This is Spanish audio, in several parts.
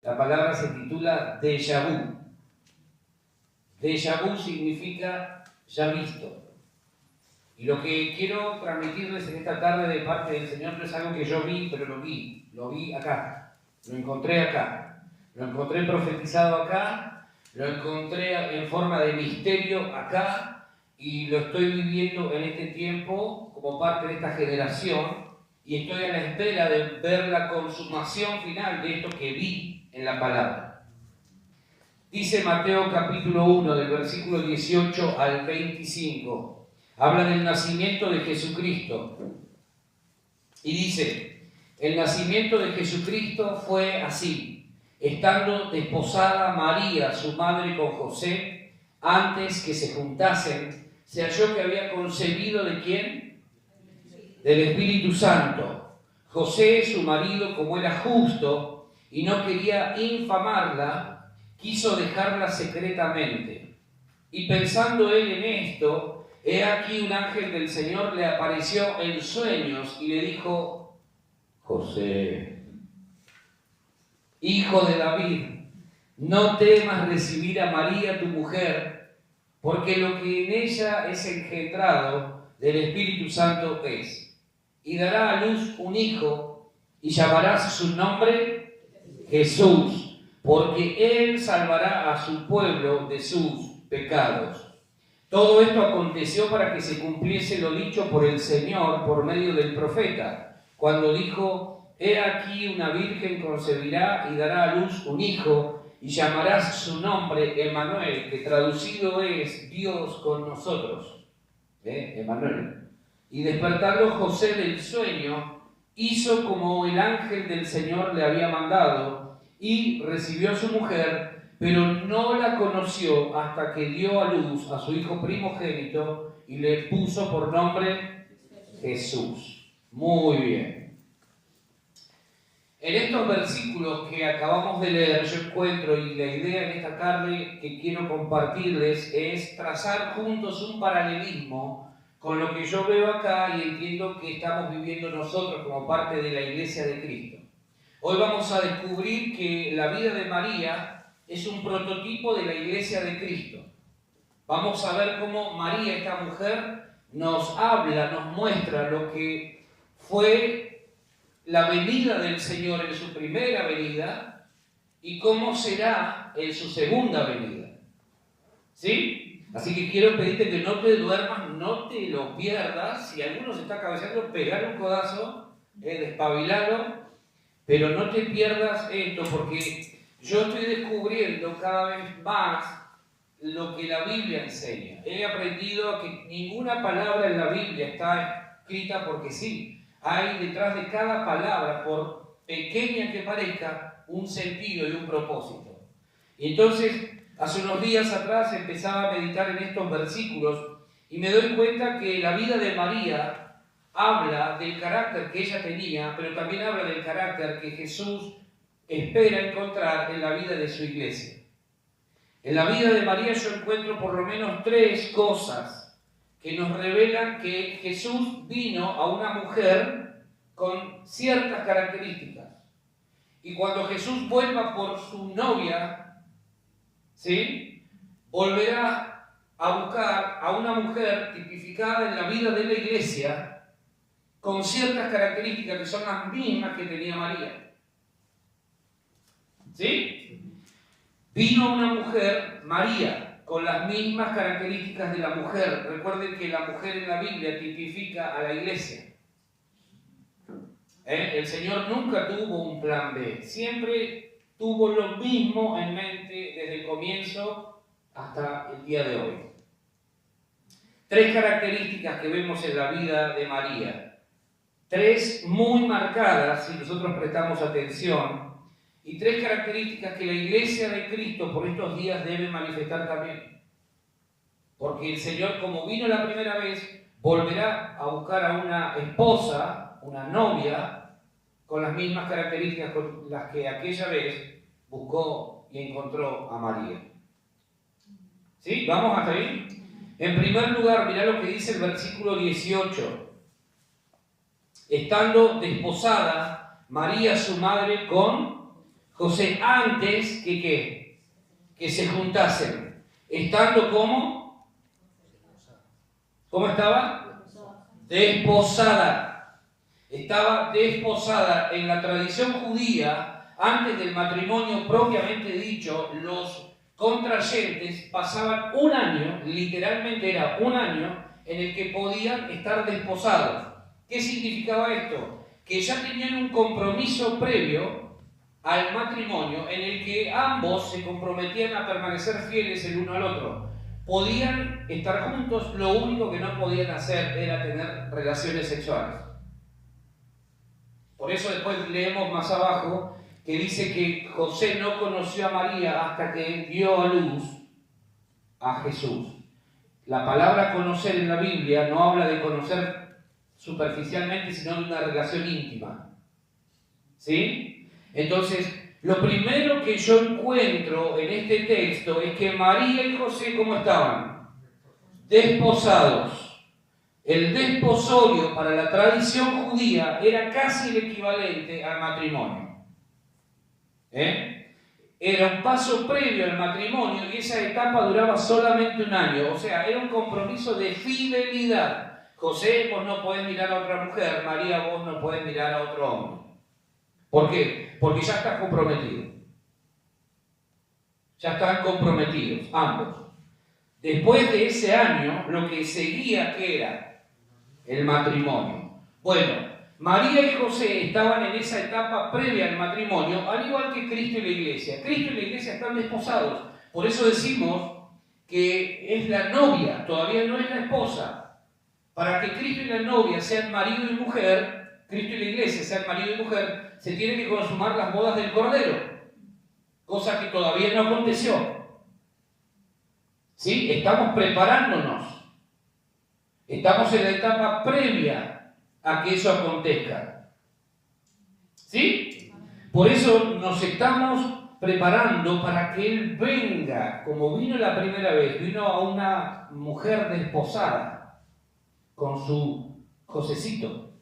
La palabra se titula déjà vu. Déjà vu significa ya visto. Y lo que quiero transmitirles en esta tarde de parte del Señor no es algo que yo vi, pero lo vi acá, lo encontré acá, lo encontré profetizado acá, lo encontré en forma de misterio acá y lo estoy viviendo en este tiempo como parte de esta generación y estoy a la espera de ver la consumación final de esto que vi en la palabra. Dice Mateo capítulo 1 del versículo 18 al 25. Habla del nacimiento de Jesucristo. Y dice, el nacimiento de Jesucristo fue así. Estando desposada María, su madre, con José, antes que se juntasen, se halló que había concebido ¿de quién? Del Espíritu Santo. José, su marido, como era justo y no quería infamarla, quiso dejarla secretamente. Y pensando él en esto, he aquí un ángel del Señor le apareció en sueños y le dijo: José, hijo de David, no temas recibir a María tu mujer, porque lo que en ella es engendrado del Espíritu Santo es. Y dará a luz un hijo y llamarás su nombre Jesús, porque él salvará a su pueblo de sus pecados. Todo esto aconteció para que se cumpliese lo dicho por el Señor por medio del profeta, cuando dijo: he aquí una virgen concebirá y dará a luz un hijo, y llamarás su nombre Emmanuel, que traducido es Dios con nosotros. Emmanuel. Y despertando José del sueño, hizo como el ángel del Señor le había mandado, y recibió a su mujer, pero no la conoció hasta que dio a luz a su hijo primogénito y le puso por nombre Jesús. Muy bien. En estos versículos que acabamos de leer, yo encuentro, y la idea en esta tarde que quiero compartirles es trazar juntos un paralelismo con lo que yo veo acá y entiendo que estamos viviendo nosotros como parte de la Iglesia de Cristo. Hoy vamos a descubrir que la vida de María es un prototipo de la Iglesia de Cristo. Vamos a ver cómo María, esta mujer, nos habla, nos muestra lo que fue la venida del Señor en su primera venida y cómo será en su segunda venida. ¿Sí? Así que quiero pedirte que no te duermas, no te lo pierdas. Si alguno se está cabeceando, pegar un codazo, despabilalo, pero no te pierdas esto, porque yo estoy descubriendo cada vez más lo que la Biblia enseña. He aprendido que ninguna palabra en la Biblia está escrita porque sí. Hay detrás de cada palabra, por pequeña que parezca, un sentido y un propósito. Y entonces, hace unos días atrás empezaba a meditar en estos versículos y me doy cuenta que la vida de María habla del carácter que ella tenía, pero también habla del carácter que Jesús espera encontrar en la vida de su iglesia. En la vida de María yo encuentro por lo menos 3 cosas que nos revelan que Jesús vino a una mujer con ciertas características. Y cuando Jesús vuelva por su novia, ¿sí?, volverá a buscar a una mujer tipificada en la vida de la iglesia con ciertas características que son las mismas que tenía María. ¿Sí? Vino una mujer, María, con las mismas características de la mujer. Recuerden que la mujer en la Biblia tipifica a la iglesia. El Señor nunca tuvo un plan B. Siempre tuvo lo mismo en mente desde el comienzo hasta el día de hoy. 3 características que vemos en la vida de María. 3 muy marcadas, si nosotros prestamos atención, y 3 características que la Iglesia de Cristo por estos días debe manifestar también. Porque el Señor, como vino la primera vez, volverá a buscar a una esposa, una novia, con las mismas características con las que aquella vez buscó y encontró a María. ¿Sí? ¿Vamos hasta ahí? En primer lugar, mirá lo que dice el versículo 18. Estando desposada María su madre con José antes que ¿qué? Que se juntasen. Estando como, ¿cómo estaba? Desposada. Estaba desposada. En la tradición judía, antes del matrimonio propiamente dicho, los contrayentes pasaban un año, literalmente era un año, en el que podían estar desposados. ¿Qué significaba esto? Que ya tenían un compromiso previo al matrimonio en el que ambos se comprometían a permanecer fieles el uno al otro. Podían estar juntos, lo único que no podían hacer era tener relaciones sexuales. Por eso después leemos más abajo que dice que José no conoció a María hasta que dio a luz a Jesús. La palabra conocer en la Biblia no habla de conocer superficialmente, sino de una relación íntima. ¿Sí? Entonces, lo primero que yo encuentro en este texto es que María y José, ¿cómo estaban? Desposados. El desposorio para la tradición judía era casi el equivalente al matrimonio. Era un paso previo al matrimonio y esa etapa duraba solamente un año. O sea, era un compromiso de fidelidad. José, vos no podés mirar a otra mujer. María, vos no podés mirar a otro hombre. ¿Por qué? Porque ya estás comprometido. Ya están comprometidos, ambos. Después de ese año, lo que seguía, ¿qué era? El matrimonio. Bueno, María y José estaban en esa etapa previa al matrimonio, al igual que Cristo y la Iglesia. Cristo y la Iglesia están desposados. Por eso decimos que es la novia, todavía no es la esposa. Para que Cristo y la novia sean marido y mujer, Cristo y la Iglesia sean marido y mujer, se tienen que consumar las bodas del Cordero, cosa que todavía no aconteció. ¿Sí? Estamos preparándonos. Estamos en la etapa previa a que eso acontezca. ¿Sí? Por eso nos estamos preparando para que Él venga, como vino la primera vez, vino a una mujer desposada con su Josecito.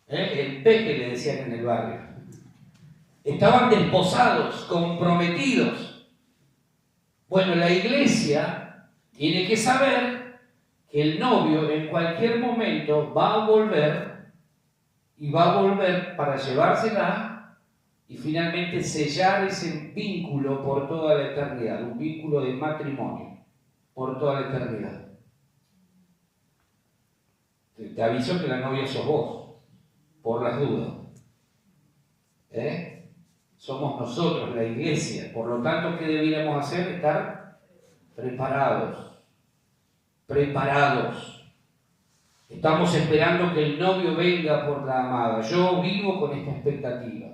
El peje le decían en el barrio. Estaban desposados, comprometidos. Bueno, la iglesia tiene que saber que el novio en cualquier momento va a volver y va a volver para llevársela y finalmente sellar ese vínculo por toda la eternidad, un vínculo de matrimonio por toda la eternidad. Te aviso que la novia sos vos, por las dudas. Somos nosotros, la iglesia. Por lo tanto, ¿qué deberíamos hacer? Estar preparados. Preparados. Estamos esperando que el novio venga por la amada. Yo vivo con esta expectativa.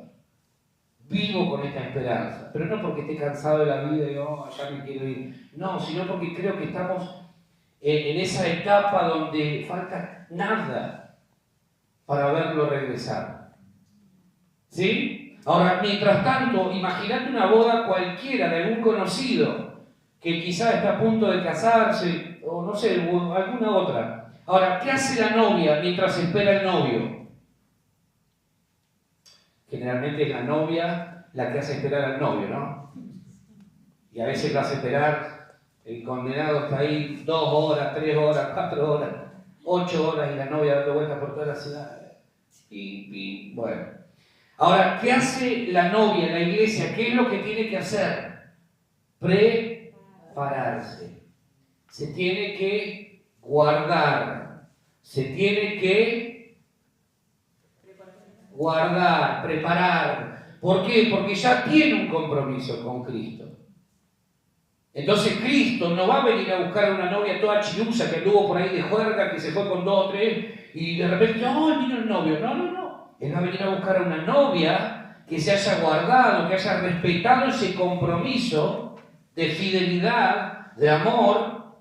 Vivo con esta esperanza. Pero no porque esté cansado de la vida y ya me quiero ir. No, sino porque creo que estamos en esa etapa donde falta nada para verlo regresar. ¿Sí? Ahora, mientras tanto, imagínate una boda cualquiera de algún conocido que quizás está a punto de casarse, o no sé, o alguna otra. Ahora, ¿qué hace la novia mientras espera el novio? Generalmente es la novia la que hace esperar al novio, ¿no? Y a veces lo hace esperar, el condenado está ahí 2 horas, 3 horas, 4 horas, 8 horas y la novia dando vueltas por toda la ciudad. Y bueno. Ahora, ¿qué hace la novia, la iglesia? ¿Qué es lo que tiene que hacer? Prepararse. Se tiene que guardar. Se tiene que guardar, preparar. ¿Por qué? Porque ya tiene un compromiso con Cristo. Entonces Cristo no va a venir a buscar a una novia toda chirusa que anduvo por ahí de juerga, que se fue con 2 o 3 y de repente, ¡ay, vino el novio! No, no, no. Él va a venir a buscar a una novia que se haya guardado, que haya respetado ese compromiso de fidelidad, de amor,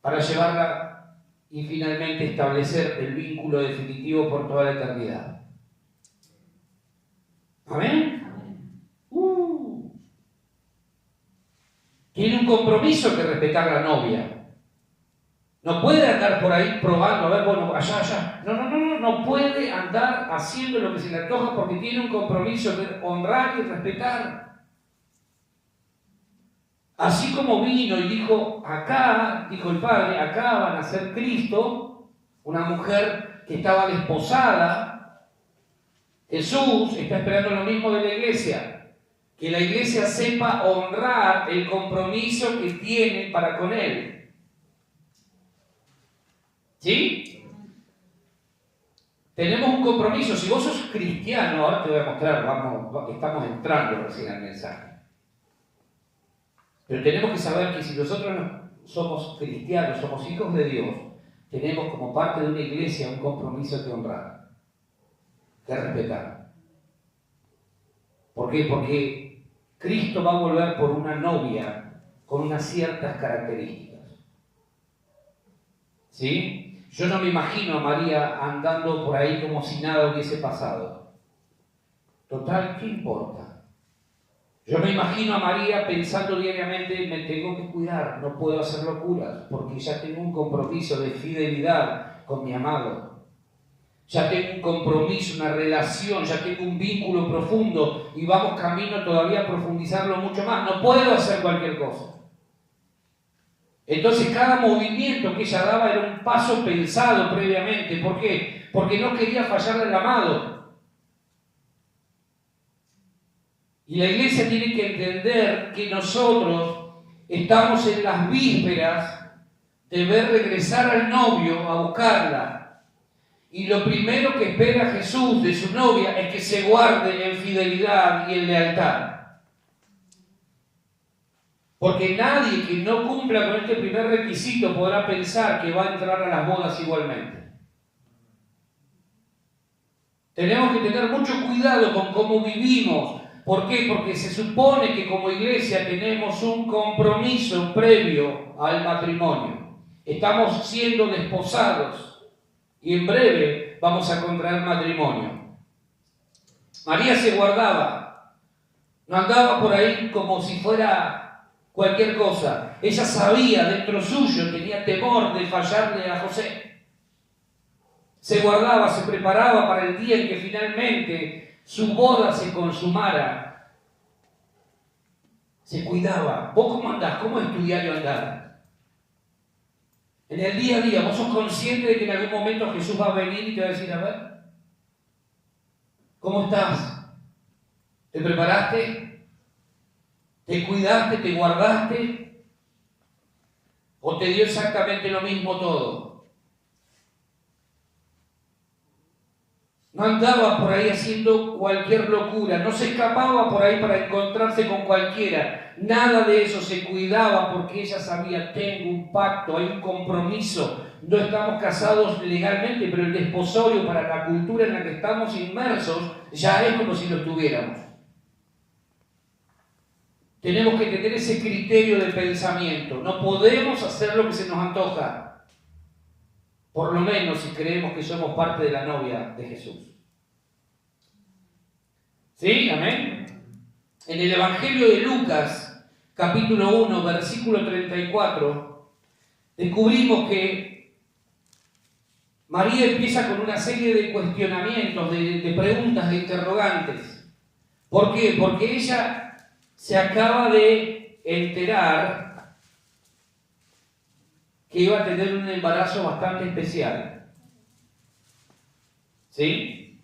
para llevarla y finalmente establecer el vínculo definitivo por toda la eternidad. ¿Amén? Tiene un compromiso que respetar la novia. No puede andar por ahí probando, a ver, bueno, allá. No puede andar haciendo lo que se le antoja porque tiene un compromiso de honrar y respetar. Así como vino y dijo, acá, dijo el Padre, acá van a ser Cristo, una mujer que estaba desposada. Jesús está esperando lo mismo de la iglesia, que la iglesia sepa honrar el compromiso que tiene para con Él. ¿Sí? Tenemos un compromiso. Si vos sos cristiano, ahora te voy a mostrar, estamos entrando recién al mensaje. Pero tenemos que saber que si nosotros somos cristianos, somos hijos de Dios, tenemos como parte de una iglesia un compromiso que honrar, que respetar. ¿Por qué? Porque Cristo va a volver por una novia con unas ciertas características. ¿Sí? Yo no me imagino a María andando por ahí como si nada hubiese pasado. Total, ¿qué importa? Yo me imagino a María pensando diariamente, me tengo que cuidar, no puedo hacer locuras, porque ya tengo un compromiso de fidelidad con mi amado. Ya tengo un compromiso, una relación, ya tengo un vínculo profundo y vamos camino todavía a profundizarlo mucho más. No puedo hacer cualquier cosa. Entonces cada movimiento que ella daba era un paso pensado previamente. ¿Por qué? Porque no quería fallarle al amado. Y la iglesia tiene que entender que nosotros estamos en las vísperas de ver regresar al novio a buscarla. Y lo primero que espera Jesús de su novia es que se guarde en fidelidad y en lealtad. Porque nadie que no cumpla con este primer requisito podrá pensar que va a entrar a las bodas igualmente. Tenemos que tener mucho cuidado con cómo vivimos. ¿Por qué? Porque se supone que como iglesia tenemos un compromiso previo al matrimonio. Estamos siendo desposados y en breve vamos a contraer matrimonio. María se guardaba, no andaba por ahí como si fuera cualquier cosa. Ella sabía dentro suyo, tenía temor de fallarle a José. Se guardaba, se preparaba para el día en que finalmente su boda se consumara. Se cuidaba. ¿Vos cómo andás? ¿Cómo es tu diario andar? En el día a día, ¿vos sos consciente de que en algún momento Jesús va a venir y te va a decir, a ver, ¿cómo estás? ¿Te preparaste? ¿Te cuidaste, te guardaste? ¿O te dio exactamente lo mismo todo? No andaba por ahí haciendo cualquier locura, no se escapaba por ahí para encontrarse con cualquiera. Nada de eso, se cuidaba porque ella sabía, tengo un pacto, hay un compromiso. No estamos casados legalmente, pero el desposorio para la cultura en la que estamos inmersos ya es como si lo tuviéramos. Tenemos que tener ese criterio de pensamiento. No podemos hacer lo que se nos antoja. Por lo menos si creemos que somos parte de la novia de Jesús. ¿Sí? Amén. En el Evangelio de Lucas, capítulo 1, versículo 34, descubrimos que María empieza con una serie de cuestionamientos, de preguntas, de interrogantes. ¿Por qué? Porque ella se acaba de enterar que iba a tener un embarazo bastante especial. ¿Sí?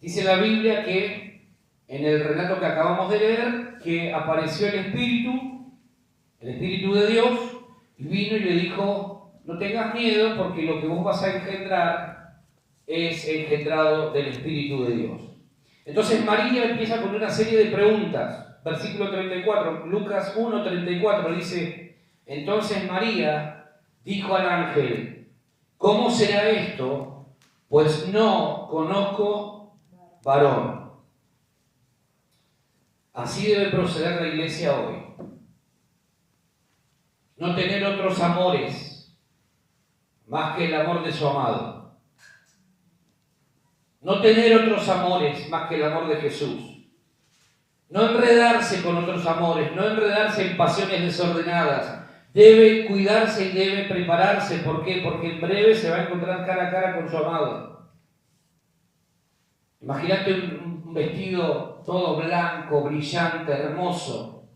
Dice la Biblia que, en el relato que acabamos de leer, que apareció el Espíritu de Dios, y vino y le dijo, no tengas miedo porque lo que vos vas a engendrar es engendrado del Espíritu de Dios. Entonces María empieza con una serie de preguntas. Versículo 34, Lucas 1:34 dice, entonces María dijo al ángel, ¿cómo será esto? Pues no conozco varón. Así debe proceder la iglesia hoy. No tener otros amores más que el amor de su amado. No tener otros amores más que el amor de Jesús. No enredarse con otros amores, no enredarse en pasiones desordenadas, Debe cuidarse y debe prepararse. ¿Por qué? Porque en breve se va a encontrar cara a cara con su amado. Imagínate un vestido todo blanco, brillante, hermoso,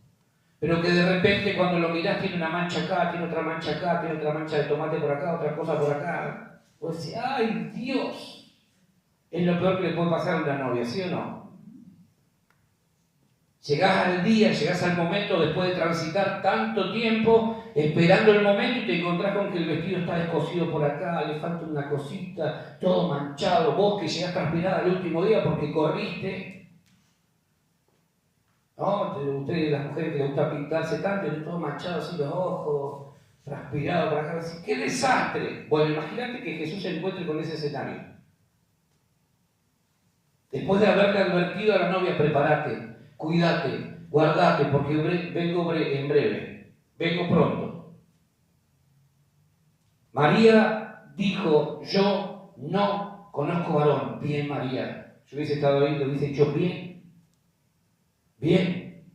pero que de repente cuando lo mirás tiene una mancha acá, tiene otra mancha acá, tiene otra mancha de tomate por acá, otra cosa por acá. Vos decís, ¡ay, Dios! Es lo peor que le puede pasar a una novia, ¿sí o no? Llegás al día, llegás al momento después de transitar tanto tiempo esperando el momento y te encontrás con que el vestido está descosido por acá, le falta una cosita, todo manchado, vos que llegás transpirada al último día porque corriste. ¿No? Ustedes, las mujeres que les gusta pintarse tanto, y todo manchado así los ojos, transpirado por acá, así, ¡qué desastre! Bueno, imagínate que Jesús se encuentre con ese escenario. Después de haberle advertido a la novia, prepárate, cuídate, guardate, porque vengo en breve, vengo pronto. María dijo, yo no conozco varón. Bien, María. Yo hubiese estado ahí y le hubiese dicho, bien, bien,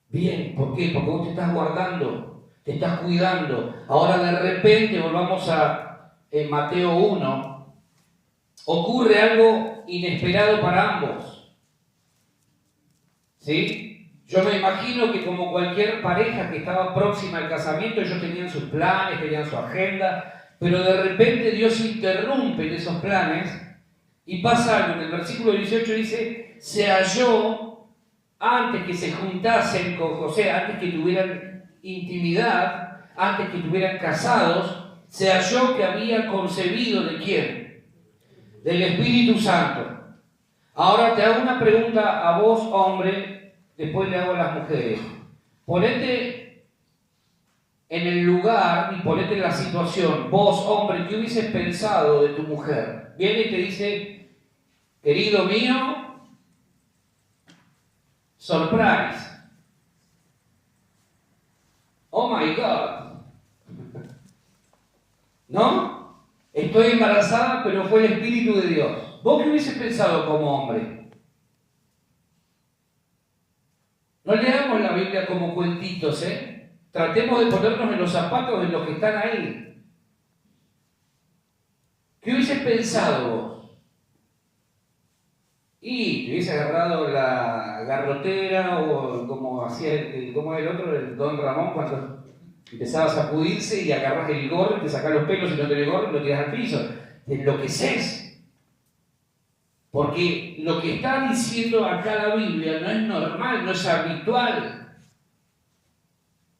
bien. ¿Por qué? Porque vos te estás guardando, te estás cuidando. Ahora de repente, volvamos a Mateo 1, ocurre algo inesperado para ambos. ¿Sí? Yo me imagino que como cualquier pareja que estaba próxima al casamiento, ellos tenían sus planes, tenían su agenda, pero de repente Dios interrumpe en esos planes y pasa algo. En el versículo 18 dice, se halló antes que se juntasen con José, antes que tuvieran intimidad, antes que estuvieran casados, se halló que había concebido ¿de quién? Del Espíritu Santo. Ahora te hago una pregunta a vos, hombre, después le hago a las mujeres. Ponete en el lugar y ponete en la situación. Vos, hombre, ¿qué hubieses pensado de tu mujer? Viene y te dice, querido mío, surprise. Oh my God. ¿No? Estoy embarazada, pero fue el Espíritu de Dios. ¿Vos qué hubieses pensado como hombre? No leamos la Biblia como cuentitos, ¿eh? Tratemos de ponernos en los zapatos de los que están ahí. ¿Qué hubieses pensado vos? Y te hubiese agarrado la garrotera o como hacía como el otro, el Don Ramón, cuando empezaba a sacudirse y agarras el gorro y te sacás los pelos y no tenés gorro y lo tiras al piso. Te enloqueces. Porque lo que está diciendo acá la Biblia no es normal, no es habitual.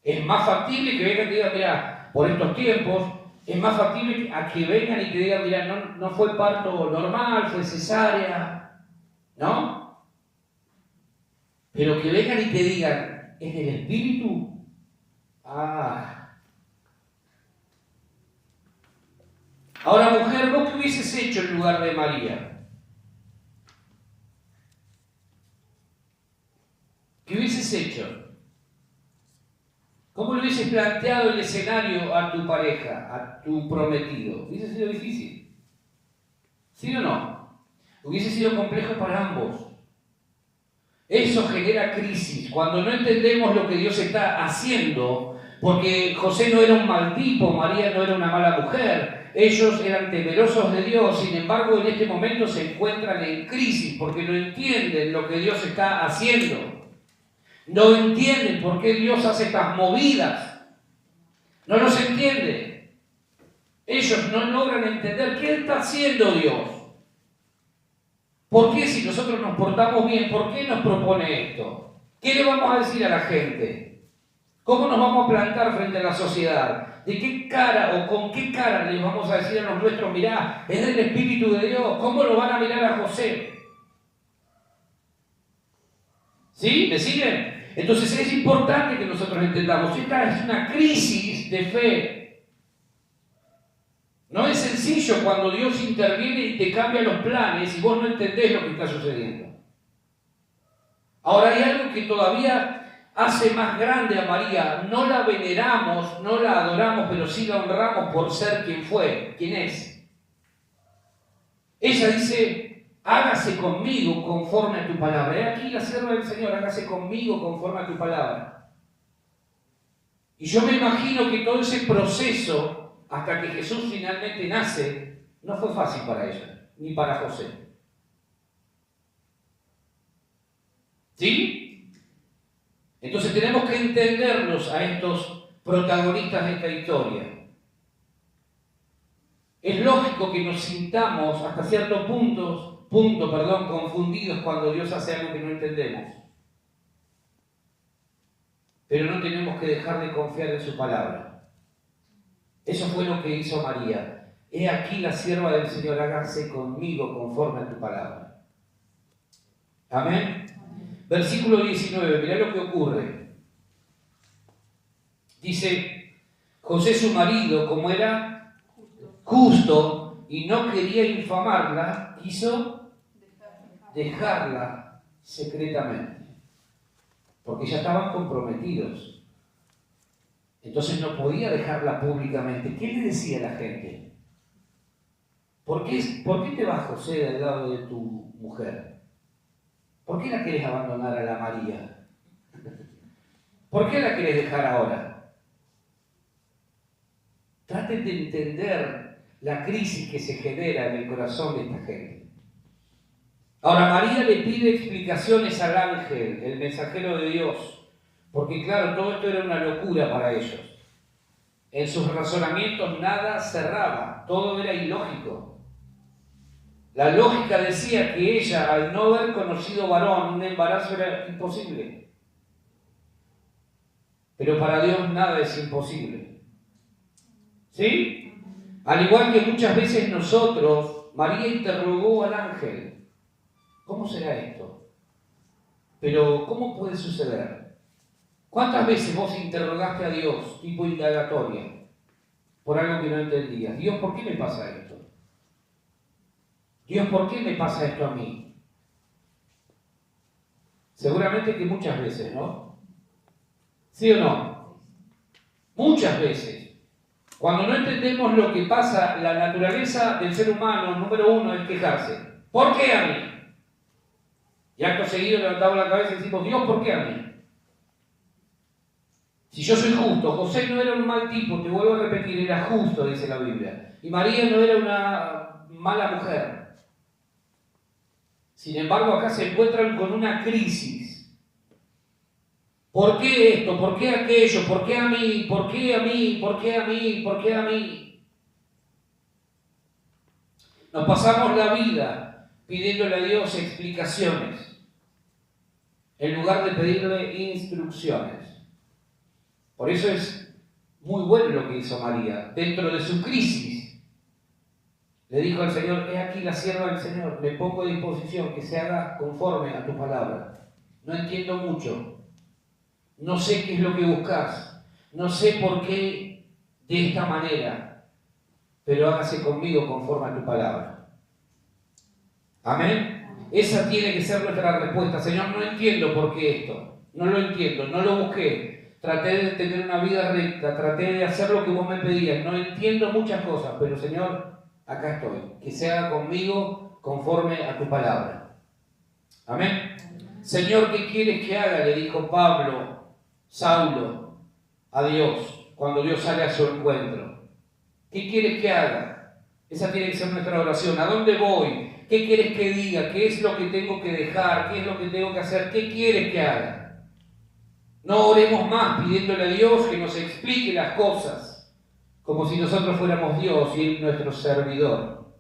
Es más factible que vengan y te digan, mira, por estos tiempos, es más factible a que vengan y te digan, mira, no fue parto normal, fue cesárea, ¿no? Pero que vengan y te digan, ¿es del Espíritu? Ah. Ahora, mujer, ¿vos qué hubieses hecho en lugar de María? ¿Qué hubieses hecho? ¿Cómo le hubieses planteado el escenario a tu pareja, a tu prometido? ¿Hubiese sido difícil? ¿Sí o no? Hubiese sido complejo para ambos. Eso genera crisis. Cuando no entendemos lo que Dios está haciendo, porque José no era un mal tipo, María no era una mala mujer, ellos eran temerosos de Dios, sin embargo en este momento se encuentran en crisis porque no entienden lo que Dios está haciendo. No entienden por qué Dios hace estas movidas. No los entiende. Ellos no logran entender qué está haciendo Dios. ¿Por qué si nosotros nos portamos bien, por qué nos propone esto? ¿Qué le vamos a decir a la gente? ¿Cómo nos vamos a plantar frente a la sociedad? ¿De qué cara o con qué cara les vamos a decir a los nuestros, mirá, es del Espíritu de Dios? ¿Cómo lo van a mirar a José? ¿Sí? ¿Me siguen? Entonces es importante que nosotros entendamos, esta es una crisis de fe. No es sencillo cuando Dios interviene y te cambia los planes y vos no entendés lo que está sucediendo. Ahora hay algo que todavía hace más grande a María. No la veneramos, no la adoramos, pero sí la honramos por ser quien fue, quien es. Ella dice, hágase conmigo conforme a tu palabra. He aquí la sierva del Señor, hágase conmigo conforme a tu palabra. Y yo me imagino que todo ese proceso, hasta que Jesús finalmente nace, no fue fácil para ella, ni para José. ¿Sí? Entonces tenemos que entenderlos a estos protagonistas de esta historia. Es lógico que nos sintamos hasta cierto punto, confundidos cuando Dios hace algo que no entendemos. Pero no tenemos que dejar de confiar en su palabra. Eso fue lo que hizo María. He aquí la sierva del Señor, hágase conmigo conforme a tu palabra. Amén. Versículo 19, mirá lo que ocurre. Dice, José su marido, como era justo y no quería infamarla, quiso dejarla secretamente. Porque ya estaban comprometidos. Entonces no podía dejarla públicamente. ¿Qué le decía a la gente? ¿Por qué te vas, José, del lado de tu mujer? ¿Por qué la querés abandonar a la María? ¿Por qué la querés dejar ahora? Traten de entender la crisis que se genera en el corazón de esta gente. Ahora, María le pide explicaciones al ángel, el mensajero de Dios, porque claro, todo esto era una locura para ellos. En sus razonamientos nada cerraba, todo era ilógico. La lógica decía que ella, al no haber conocido varón, un embarazo era imposible. Pero para Dios nada es imposible. ¿Sí? Al igual que muchas veces nosotros, María interrogó al ángel. ¿Cómo será esto? Pero, ¿cómo puede suceder? ¿Cuántas veces vos interrogaste a Dios, tipo indagatoria, por algo que no entendías? Dios, ¿por qué me pasa esto? Dios, ¿por qué me pasa esto a mí? Seguramente que muchas veces, ¿no? ¿Sí o no? Muchas veces. Cuando no entendemos lo que pasa, la naturaleza del ser humano, número uno, es quejarse. ¿Por qué a mí? Y acto seguido levantamos la cabeza y decimos, Dios, ¿por qué a mí? Si yo soy justo, José no era un mal tipo, te vuelvo a repetir, era justo, dice la Biblia. Y María no era una mala mujer. Sin embargo, acá se encuentran con una crisis. ¿Por qué esto? ¿Por qué aquello? ¿Por qué a mí? ¿Por qué a mí? ¿Por qué a mí? ¿Por qué a mí? Nos pasamos la vida pidiéndole a Dios explicaciones, en lugar de pedirle instrucciones. Por eso es muy bueno lo que hizo María. Dentro de su crisis, le dijo al Señor, he aquí la sierva del Señor, me pongo a disposición, que se haga conforme a tu palabra. No entiendo mucho, no sé qué es lo que buscas, no sé por qué de esta manera, pero hágase conmigo conforme a tu palabra. Amén. Esa tiene que ser nuestra respuesta. Señor, no entiendo por qué esto. No lo entiendo, no lo busqué. Traté de tener una vida recta, traté de hacer lo que vos me pedías. No entiendo muchas cosas, pero Señor, acá estoy. Que se haga conmigo conforme a tu palabra. Amén. Señor, ¿qué quieres que haga? Le dijo Saulo, a Dios, cuando Dios sale a su encuentro. ¿Qué quieres que haga? Esa tiene que ser nuestra oración. ¿A dónde voy? ¿Qué quieres que diga? ¿Qué es lo que tengo que dejar? ¿Qué es lo que tengo que hacer? ¿Qué quieres que haga? No oremos más pidiéndole a Dios que nos explique las cosas, como si nosotros fuéramos Dios y Él nuestro servidor.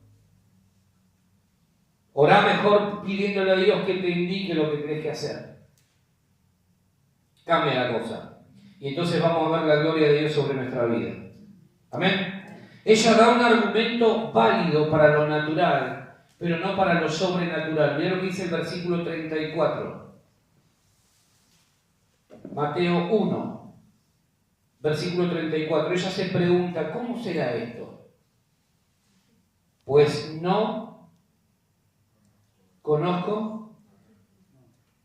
Orá mejor pidiéndole a Dios que te indique lo que tenés que hacer. Cambia la cosa. Y entonces vamos a ver la gloria de Dios sobre nuestra vida. Amén. Ella da un argumento válido para lo natural, pero no para lo sobrenatural. Mira lo que dice el versículo 34. Mateo 1, versículo 34. Ella se pregunta, ¿cómo será esto? Pues no conozco.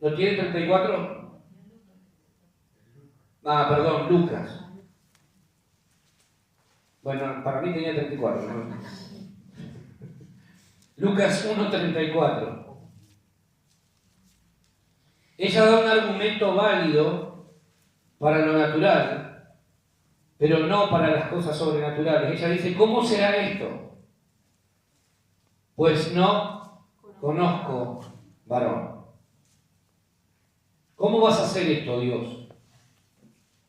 ¿No tiene 34? Perdón, Lucas. Bueno, para mí tenía 34. ¿No? Lucas 1:34. Ella da un argumento válido para lo natural, pero no para las cosas sobrenaturales. Ella dice, ¿cómo será esto? Pues no conozco varón. ¿Cómo vas a hacer esto, Dios?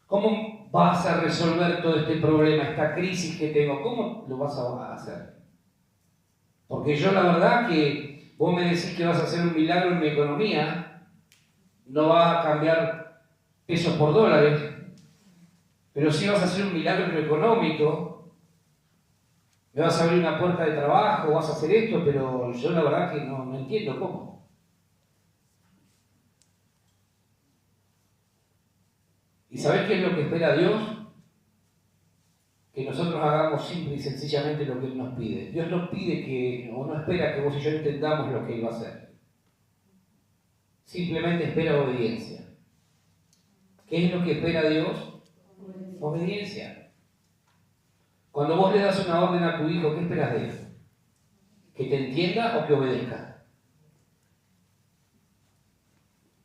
¿Cómo vas a resolver todo este problema, esta crisis que tengo? ¿Cómo lo vas a hacer? Porque yo la verdad que vos me decís que vas a hacer un milagro en mi economía, no va a cambiar pesos por dólares, pero sí vas a hacer un milagro en lo económico, me vas a abrir una puerta de trabajo, vas a hacer esto, pero yo la verdad que no entiendo cómo. ¿Y sabés qué es lo que espera Dios? Que nosotros hagamos simple y sencillamente lo que Él nos pide. Dios nos pide que, o no espera que vos y yo entendamos lo que Él va a hacer. Simplemente espera obediencia. ¿Qué es lo que espera Dios? Obediencia. Cuando vos le das una orden a tu hijo, ¿qué esperas de él? ¿Que te entienda o que obedezca?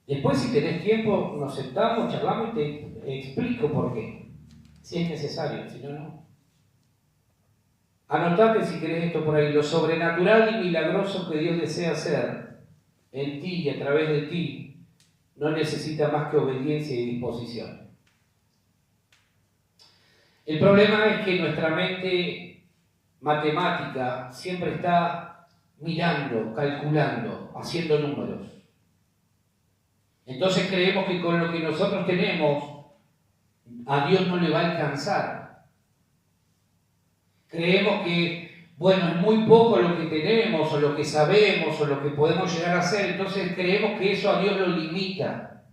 Después, si tenés tiempo, nos sentamos, charlamos y te explico por qué. Si es necesario, si no, no. Anotate si querés esto por ahí. Lo sobrenatural y milagroso que Dios desea hacer en ti y a través de ti no necesita más que obediencia y disposición. El problema es que nuestra mente matemática siempre está mirando, calculando, haciendo números. Entonces creemos que con lo que nosotros tenemos a Dios no le va a alcanzar. Creemos que, bueno, es muy poco lo que tenemos, o lo que sabemos, o lo que podemos llegar a hacer, entonces creemos que eso a Dios lo limita.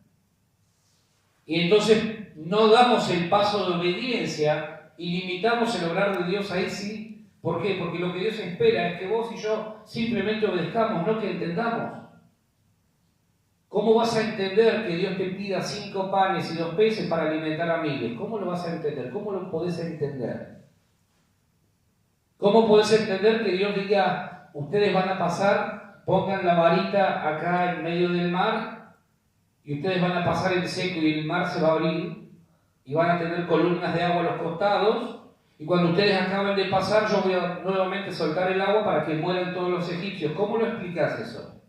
Y entonces no damos el paso de obediencia y limitamos el obrar de Dios ahí sí. ¿Por qué? Porque lo que Dios espera es que vos y yo simplemente obedezcamos, no que entendamos. ¿Cómo vas a entender que Dios te pida 5 panes y 2 peces para alimentar a miles? ¿Cómo lo vas a entender? ¿Cómo lo podés entender? ¿Cómo podés entender que Dios diga, ustedes van a pasar, pongan la varita acá en medio del mar y ustedes van a pasar en seco y el mar se va a abrir y van a tener columnas de agua a los costados y cuando ustedes acaben de pasar yo voy a nuevamente soltar el agua para que mueran todos los egipcios? ¿Cómo lo explicás eso?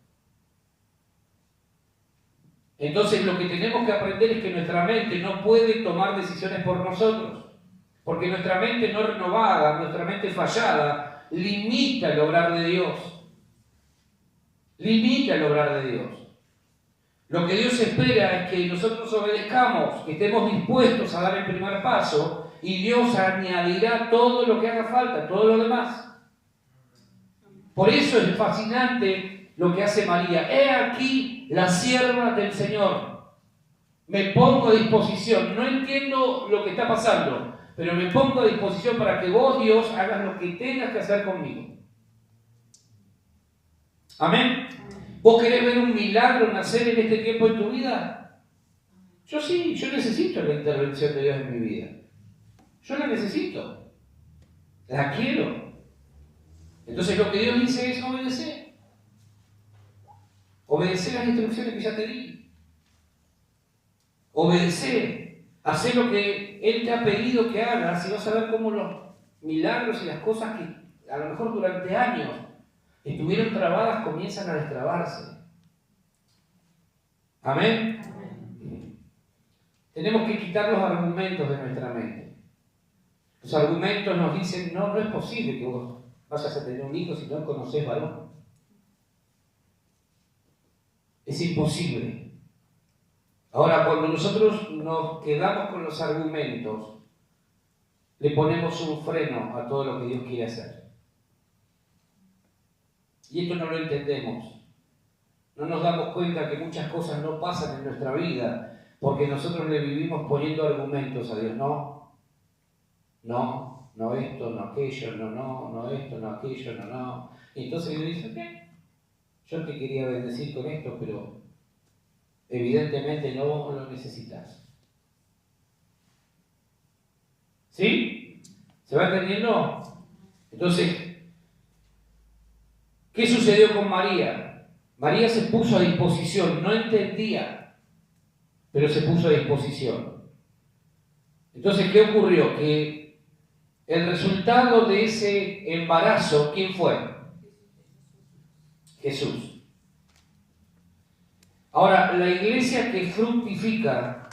Entonces lo que tenemos que aprender es que nuestra mente no puede tomar decisiones por nosotros, porque nuestra mente no renovada, nuestra mente fallada, limita el obrar de Dios. Limita el obrar de Dios. Lo que Dios espera es que nosotros obedezcamos, que estemos dispuestos a dar el primer paso y Dios añadirá todo lo que haga falta, todo lo demás. Por eso es fascinante lo que hace María. He aquí la sierva del Señor. Me pongo a disposición. No entiendo lo que está pasando, pero me pongo a disposición para que vos, Dios, hagas lo que tengas que hacer conmigo. Amén. ¿Vos querés ver un milagro nacer en este tiempo en tu vida? Yo sí, yo necesito la intervención de Dios en mi vida. Yo la necesito. La quiero. Entonces lo que Dios dice es obedecer. Obedecer las instrucciones que ya te di. Obedecer. Hacer lo que Él te ha pedido que hagas y vas a ver cómo los milagros y las cosas que a lo mejor durante años estuvieron trabadas comienzan a destrabarse. ¿Amén? Amén. Tenemos que quitar los argumentos de nuestra mente. Los argumentos nos dicen, no es posible que vos vayas a tener un hijo si no conocés varón. Es imposible. Ahora, cuando nosotros nos quedamos con los argumentos, le ponemos un freno a todo lo que Dios quiere hacer. Y esto no lo entendemos. No nos damos cuenta que muchas cosas no pasan en nuestra vida porque nosotros le vivimos poniendo argumentos a Dios. No esto, no aquello, no esto, no aquello, no. Y entonces Dios dice, ¿qué? Yo te quería bendecir con esto, pero evidentemente no lo necesitas. ¿Sí? ¿Se va entendiendo? Entonces, ¿qué sucedió con María? María se puso a disposición, no entendía, pero se puso a disposición. Entonces, ¿qué ocurrió? Que el resultado de ese embarazo, ¿quién fue? Jesús. Ahora, la iglesia que fructifica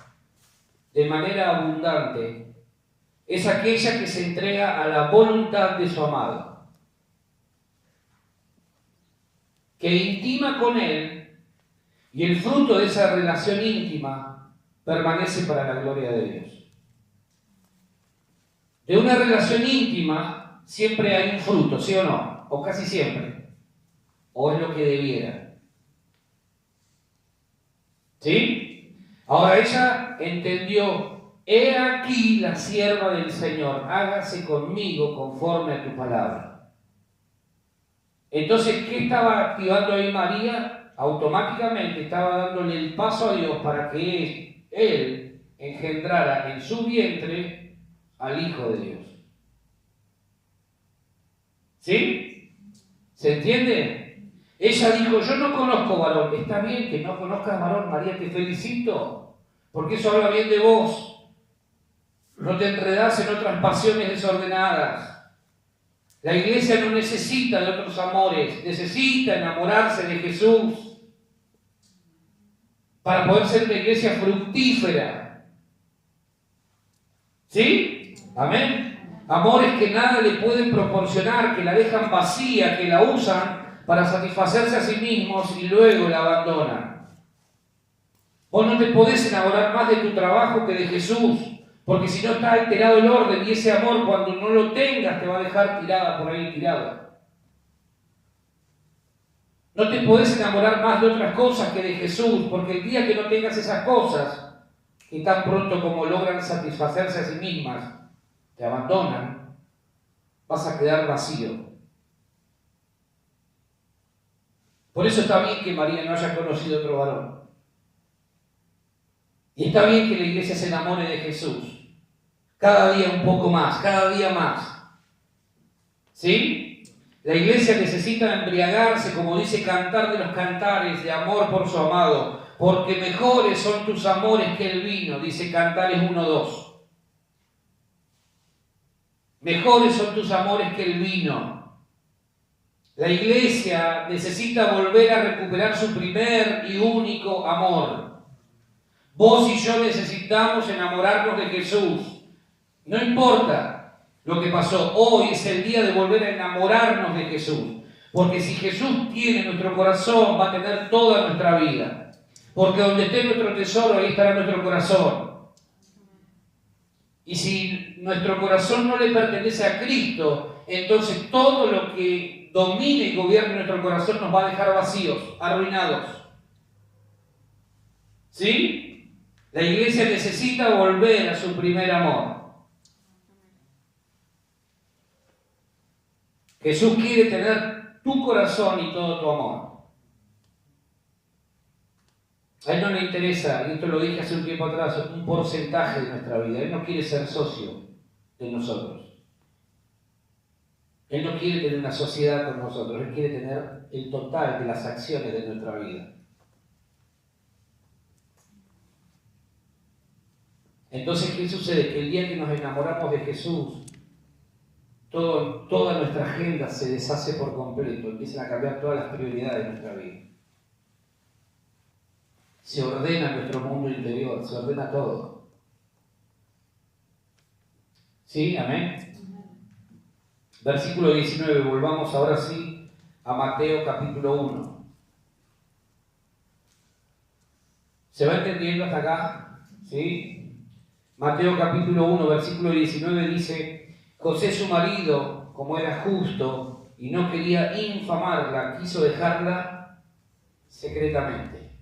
de manera abundante es aquella que se entrega a la voluntad de su amado, que intima con él, y el fruto de esa relación íntima permanece para la gloria de Dios. De una relación íntima siempre hay un fruto, ¿sí o no? O casi siempre. O es lo que debiera. ¿Sí? Ahora ella entendió: he aquí la sierva del Señor, hágase conmigo conforme a tu palabra. Entonces, ¿qué estaba activando ahí María? Automáticamente estaba dándole el paso a Dios para que Él engendrara en su vientre al Hijo de Dios. ¿Sí? ¿Se entiende? Ella dijo: yo no conozco varón. Está bien que no conozcas varón, María, te felicito, porque eso habla bien de vos. No te enredás en otras pasiones desordenadas. La iglesia no necesita de otros amores, necesita enamorarse de Jesús para poder ser una iglesia fructífera. ¿Sí? Amén. Amores que nada le pueden proporcionar, que la dejan vacía, que la usan para satisfacerse a sí mismos y luego la abandonan. Vos no te podés enamorar más de tu trabajo que de Jesús, porque si no está alterado el orden, y ese amor cuando no lo tengas te va a dejar tirada por ahí, tirado. No te podés enamorar más de otras cosas que de Jesús, porque el día que no tengas esas cosas, que tan pronto como logran satisfacerse a sí mismas, te abandonan, vas a quedar vacío. Por eso está bien que María no haya conocido otro varón. Y está bien que la iglesia se enamore de Jesús. Cada día un poco más, cada día más. ¿Sí? La iglesia necesita embriagarse, como dice Cantar de los Cantares, de amor por su amado, porque mejores son tus amores que el vino, dice Cantares 1:2. Mejores son tus amores que el vino. La iglesia necesita volver a recuperar su primer y único amor. Vos y yo necesitamos enamorarnos de Jesús. No importa lo que pasó, hoy es el día de volver a enamorarnos de Jesús. Porque si Jesús tiene nuestro corazón, va a tener toda nuestra vida. Porque donde esté nuestro tesoro, ahí estará nuestro corazón. Y si nuestro corazón no le pertenece a Cristo, entonces todo lo que domine y gobierne nuestro corazón nos va a dejar vacíos, arruinados. ¿Sí? La iglesia necesita volver a su primer amor. Jesús quiere tener tu corazón y todo tu amor. A Él no le interesa, y esto lo dije hace un tiempo atrás, un porcentaje de nuestra vida. Él no quiere ser socio de nosotros. Él no quiere tener una sociedad con nosotros. Él quiere tener el total de las acciones de nuestra vida. Entonces, ¿qué sucede? Que el día que nos enamoramos de Jesús, toda nuestra agenda se deshace por completo, empiezan a cambiar todas las prioridades de nuestra vida. Se ordena nuestro mundo interior, se ordena todo. ¿Sí? Amén. Versículo 19, volvamos ahora sí a Mateo capítulo 1. ¿Se va entendiendo hasta acá? ¿Sí? Mateo capítulo 1, versículo 19 dice: José su marido, como era justo y no quería infamarla, quiso dejarla secretamente.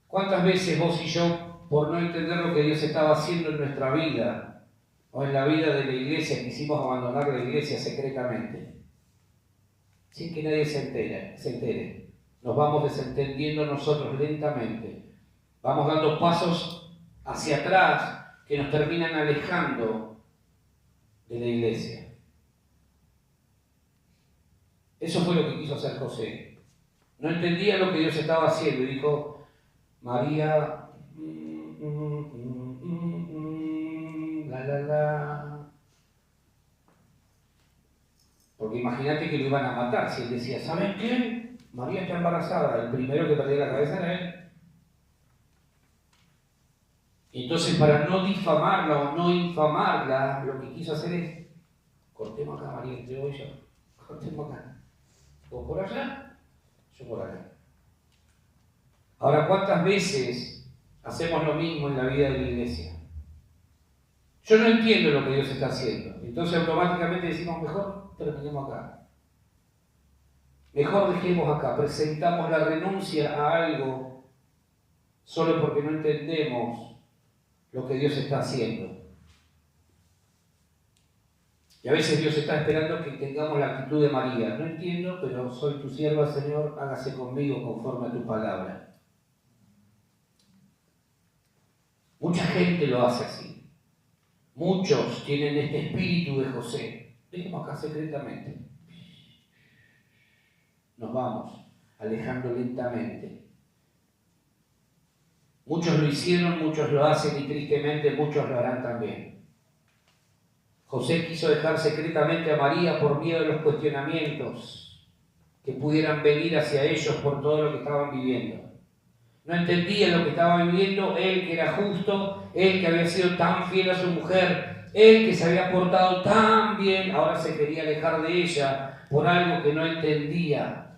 ¿Cuántas veces vos y yo, por no entender lo que Dios estaba haciendo en nuestra vida o en la vida de la iglesia, quisimos abandonar la iglesia secretamente? Sin que nadie se entere. Nos vamos desentendiendo nosotros lentamente. Vamos dando pasos hacia atrás que nos terminan alejando de la iglesia. Eso fue lo que quiso hacer José. No entendía lo que Dios estaba haciendo y dijo: María, la. Porque imagínate que lo iban a matar. Si él decía, ¿saben qué? María está embarazada. El primero que perdía la cabeza era él. Entonces, para no difamarla o no infamarla, lo que quiso hacer es, cortemos acá, María, entre vos y yo. Cortemos acá. Vos por allá, yo por acá. Ahora, ¿cuántas veces hacemos lo mismo en la vida de la iglesia? Yo no entiendo lo que Dios está haciendo. Entonces automáticamente decimos, mejor terminemos acá. Mejor dejemos acá. Presentamos la renuncia a algo solo porque no entendemos lo que Dios está haciendo. Y a veces Dios está esperando que tengamos la actitud de María. No entiendo, pero soy tu sierva, Señor, hágase conmigo conforme a tu palabra. Mucha gente lo hace así. Muchos tienen este espíritu de José. Dejemos acá secretamente. Nos vamos alejando lentamente. Muchos lo hicieron, muchos lo hacen y tristemente muchos lo harán también. José quiso dejar secretamente a María por miedo de los cuestionamientos que pudieran venir hacia ellos por todo lo que estaban viviendo. No entendía lo que estaba viviendo, él que era justo, él que había sido tan fiel a su mujer, él que se había portado tan bien, ahora se quería alejar de ella por algo que no entendía.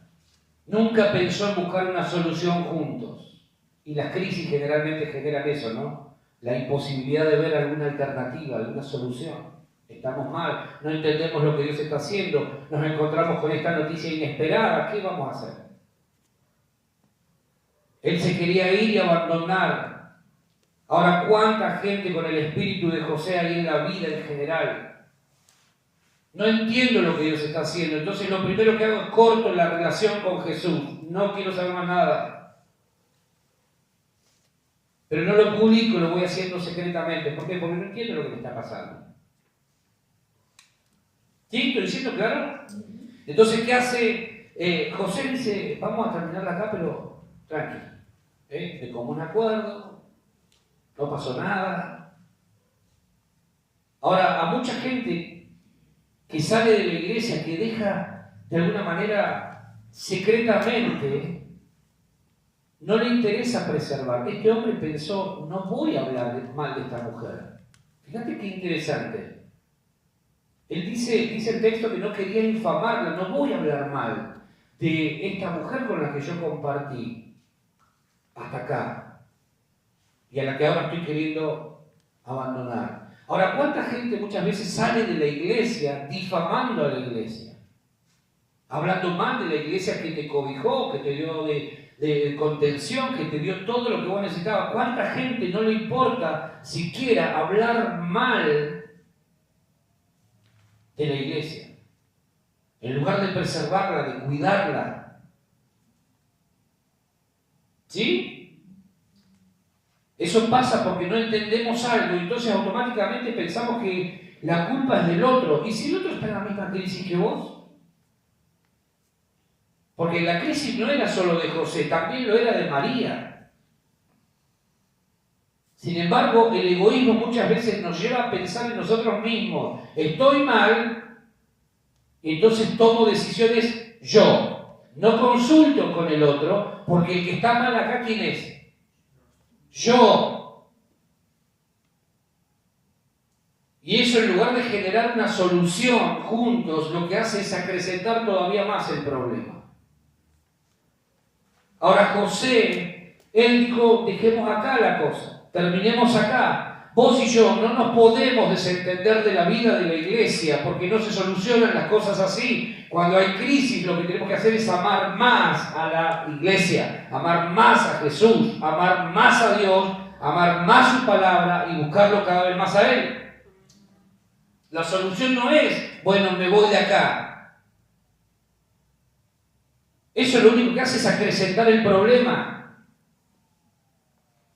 Nunca pensó en buscar una solución juntos. Y las crisis generalmente generan eso, ¿no? La imposibilidad de ver alguna alternativa, alguna solución. Estamos mal, no entendemos lo que Dios está haciendo, nos encontramos con esta noticia inesperada, ¿qué vamos a hacer? Él se quería ir y abandonar. Ahora, ¿cuánta gente con el espíritu de José hay en la vida en general? No entiendo lo que Dios está haciendo, entonces lo primero que hago es corto la relación con Jesús. No quiero saber más nada. Pero no lo publico, lo voy haciendo secretamente. ¿Por qué? Porque no entiendo lo que me está pasando. ¿Sí? ¿Estoy diciendo claro? Entonces, ¿qué hace? José dice, vamos a terminarla acá, pero tranquilo. De común acuerdo, no pasó nada. Ahora, a mucha gente que sale de la iglesia, que deja de alguna manera secretamente, no le interesa preservar. Este hombre pensó, no voy a hablar mal de esta mujer. Fíjate qué interesante. Él dice el texto que no quería infamarla, no voy a hablar mal de esta mujer con la que yo compartí hasta acá y a la que ahora estoy queriendo abandonar. Ahora, ¿cuánta gente muchas veces sale de la iglesia difamando a la iglesia? Hablando mal de la iglesia que te cobijó, que te dio de contención, que te dio todo lo que vos necesitabas. ¿Cuánta gente no le importa siquiera hablar mal de la iglesia? En lugar de preservarla, de cuidarla. ¿Sí? Eso pasa porque no entendemos algo y entonces automáticamente pensamos que la culpa es del otro. ¿Y si el otro está en la misma crisis que vos? Porque la crisis no era solo de José, también lo era de María. Sin embargo, el egoísmo muchas veces nos lleva a pensar en nosotros mismos. Estoy mal, y entonces tomo decisiones yo. No consulto con el otro, porque el que está mal acá, ¿quién es? Yo. Y eso, en lugar de generar una solución juntos, lo que hace es acrecentar todavía más el problema. Ahora José, él dijo, dejemos acá la cosa, terminemos acá. Vos y yo no nos podemos desentender de la vida de la iglesia porque no se solucionan las cosas así. Cuando hay crisis, lo que tenemos que hacer es amar más a la iglesia, amar más a Jesús, amar más a Dios, amar más su palabra y buscarlo cada vez más a Él. La solución no es, bueno, me voy de acá. Eso lo único que hace es acrecentar el problema.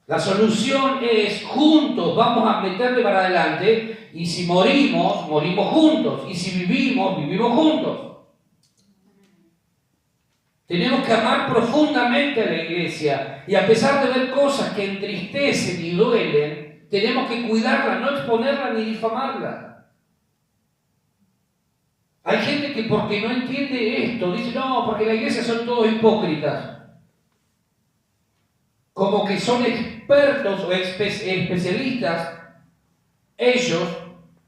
La solución es juntos, vamos a meterle para adelante y si morimos, morimos juntos y si vivimos, vivimos juntos. Tenemos que amar profundamente a la iglesia y a pesar de ver cosas que entristecen y duelen, tenemos que cuidarla, no exponerla ni difamarla. Hay gente que porque no entiende esto, dice, no, porque la iglesia son todos hipócritas. Como que son expertos o especialistas, ellos,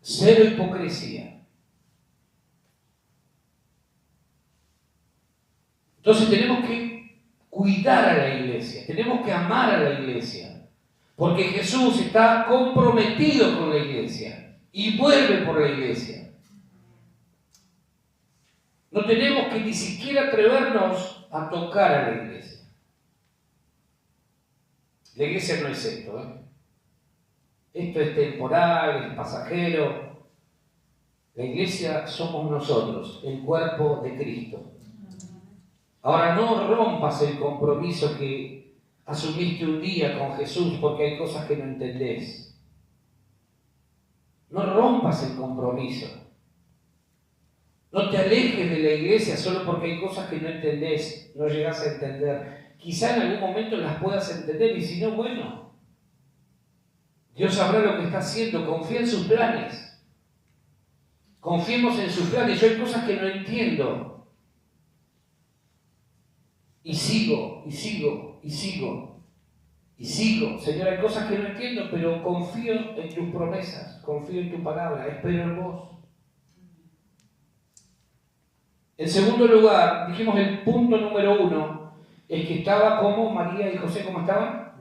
cero hipocresía. Entonces tenemos que cuidar a la iglesia, tenemos que amar a la iglesia, porque Jesús está comprometido con la iglesia y vuelve por la iglesia. No tenemos que ni siquiera atrevernos a tocar a la iglesia. La iglesia no es esto, ¿eh? Esto es temporal, es pasajero. La iglesia somos nosotros, el cuerpo de Cristo. Ahora no rompas el compromiso que asumiste un día con Jesús porque hay cosas que no entendés. No rompas el compromiso. No te alejes de la iglesia solo porque hay cosas que no entendés, no llegás a entender. Quizá en algún momento las puedas entender y si no, bueno, Dios sabrá lo que está haciendo. Confía en sus planes. Confiemos en sus planes. Yo hay cosas que no entiendo. Y sigo, y sigo, y sigo, y sigo. Señor, hay cosas que no entiendo, pero confío en tus promesas, confío en tu palabra, espero en vos. En segundo lugar, dijimos el punto número 1, es que estaba como María y José, ¿cómo estaban?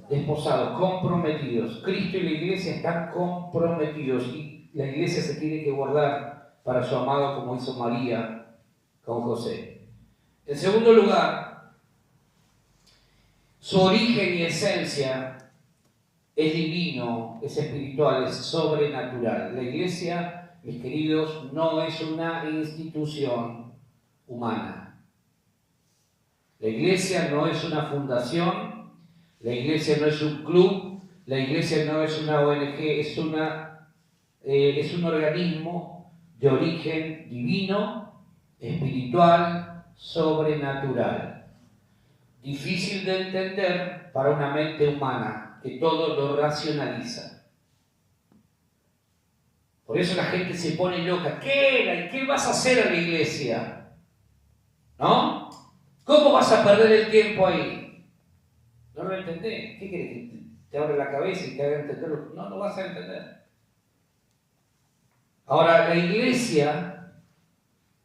Desposados, comprometidos. Cristo y la iglesia están comprometidos y la iglesia se tiene que guardar para su amado como hizo María con José. En segundo lugar, su origen y esencia es divino, es espiritual, es sobrenatural. La iglesia, mis queridos, no es una institución humana. La iglesia no es una fundación, la iglesia no es un club, la iglesia no es una ONG, es un organismo de origen divino, espiritual, sobrenatural. Difícil de entender para una mente humana que todo lo racionaliza. Por eso la gente se pone loca. ¿Qué vas a hacer a la iglesia? ¿No? ¿Cómo vas a perder el tiempo ahí? No lo entendés. ¿Qué querés? ¿Que te abre la cabeza y te haga entenderlo? No, no vas a entender. Ahora, la iglesia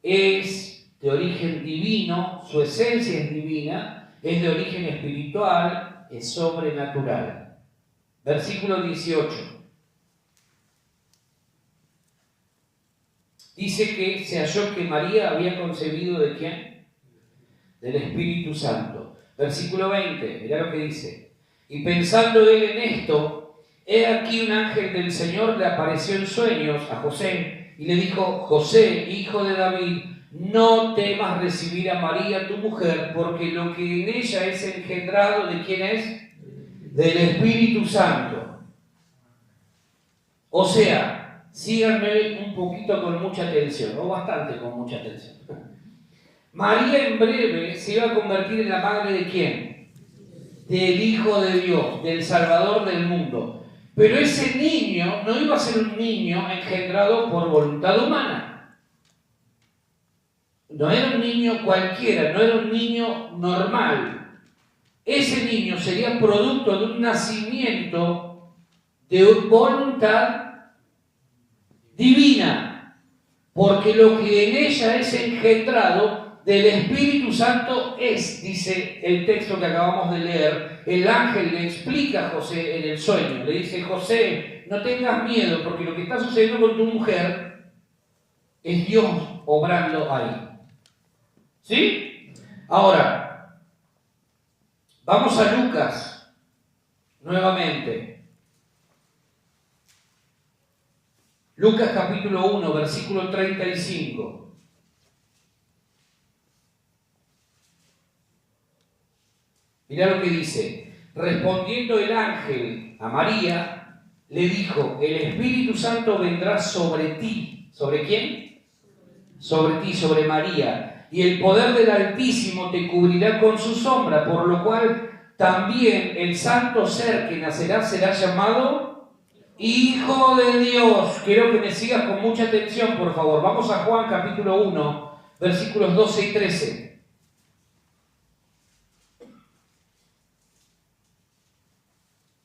es de origen divino, su esencia es divina, es de origen espiritual, es sobrenatural. Versículo 18. Dice que se halló que María había concebido ¿de quién? Del Espíritu Santo. Versículo 20, mirá lo que dice. Y pensando él en esto, he aquí un ángel del Señor le apareció en sueños a José y le dijo: José, hijo de David, no temas recibir a María tu mujer, porque lo que en ella es engendrado, ¿de quién es? Del Espíritu Santo. O sea, síganme un poquito con mucha atención, o bastante con mucha atención. María en breve se iba a convertir en la madre ¿de quién? Del Hijo de Dios, del Salvador del mundo. Pero ese niño no iba a ser un niño engendrado por voluntad humana. No era un niño cualquiera, no era un niño normal. Ese niño sería producto de un nacimiento de voluntad divina, porque lo que en ella es engendrado del Espíritu Santo es, dice el texto que acabamos de leer, el ángel le explica a José en el sueño, le dice: José, no tengas miedo, porque lo que está sucediendo con tu mujer es Dios obrando ahí. ¿Sí? Ahora, vamos a Lucas, nuevamente. Lucas capítulo 1, versículo 35. Mirá lo que dice. Respondiendo el ángel a María, le dijo: el Espíritu Santo vendrá sobre ti. ¿Sobre quién? Sobre ti, sobre María. Y el poder del Altísimo te cubrirá con su sombra, por lo cual también el santo ser que nacerá será llamado Hijo de Dios. Quiero que me sigas con mucha atención, por favor. Vamos a Juan capítulo 1, versículos 12 y 13.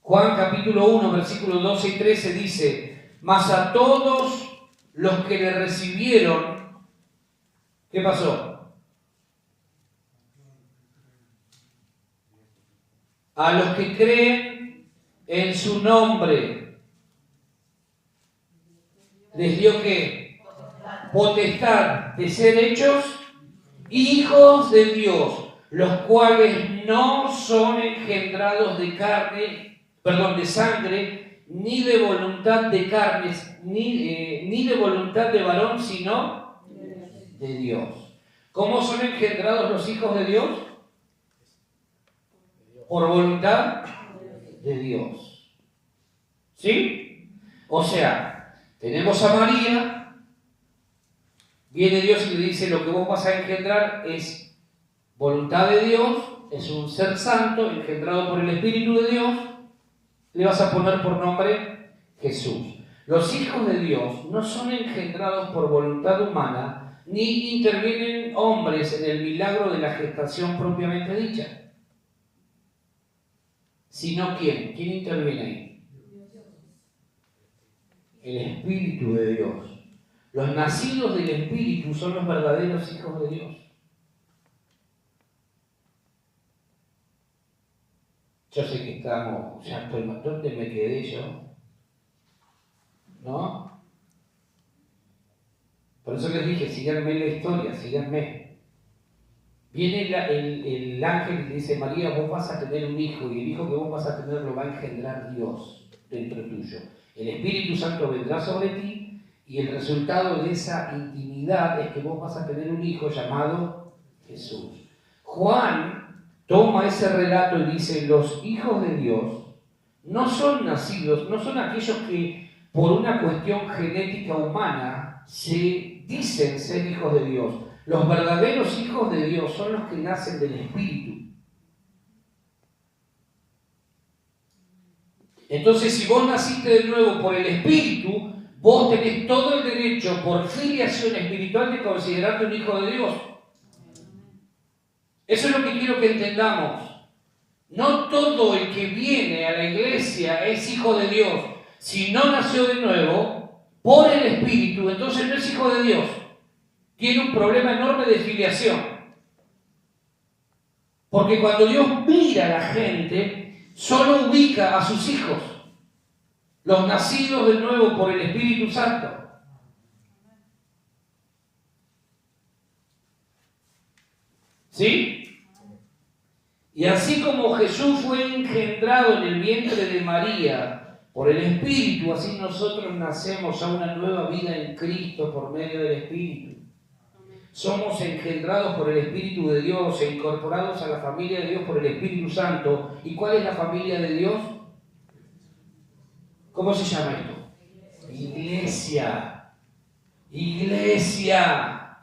Juan capítulo 1, versículos 12 y 13 dice: mas a todos los que le recibieron, ¿qué pasó? A los que creen en su nombre, les dio ¿qué? Potestad de ser hechos hijos de Dios, los cuales no son engendrados de de sangre, ni de voluntad de carnes, ni de voluntad de varón, sino de Dios. ¿Cómo son engendrados los hijos de Dios? Por voluntad de Dios. ¿Sí? O sea, tenemos a María, viene Dios y le dice: lo que vos vas a engendrar es voluntad de Dios, es un ser santo, engendrado por el Espíritu de Dios, le vas a poner por nombre Jesús. Los hijos de Dios no son engendrados por voluntad humana, ni intervienen hombres en el milagro de la gestación propiamente dicha. Sino ¿quién? ¿Quién interviene ahí? El Espíritu de Dios. Los nacidos del Espíritu son los verdaderos hijos de Dios. Yo sé que estamos, ya estoy, ¿dónde me quedé yo? ¿No? Por eso les dije, síganme la historia, síganme. Viene el ángel y le dice: María, vos vas a tener un hijo, y el hijo que vos vas a tener lo va a engendrar Dios dentro tuyo. El Espíritu Santo vendrá sobre ti, y el resultado de esa intimidad es que vos vas a tener un hijo llamado Jesús. Juan toma ese relato y dice: los hijos de Dios no son nacidos, no son aquellos que por una cuestión genética humana se dicen ser hijos de Dios. Los verdaderos hijos de Dios son los que nacen del Espíritu. Entonces, si vos naciste de nuevo por el Espíritu, vos tenés todo el derecho, por filiación espiritual, de considerarte un hijo de Dios. Eso es lo que quiero que entendamos. No todo el que viene a la iglesia es hijo de Dios. Si no nació de nuevo por el Espíritu, entonces no es hijo de Dios. Tiene un problema enorme de filiación. Porque cuando Dios mira a la gente, solo ubica a sus hijos, los nacidos de nuevo por el Espíritu Santo. ¿Sí? Y así como Jesús fue engendrado en el vientre de María por el Espíritu, así nosotros nacemos a una nueva vida en Cristo por medio del Espíritu. Somos engendrados por el Espíritu de Dios e incorporados a la familia de Dios por el Espíritu Santo. ¿Y cuál es la familia de Dios? ¿Cómo se llama esto? Iglesia. Iglesia.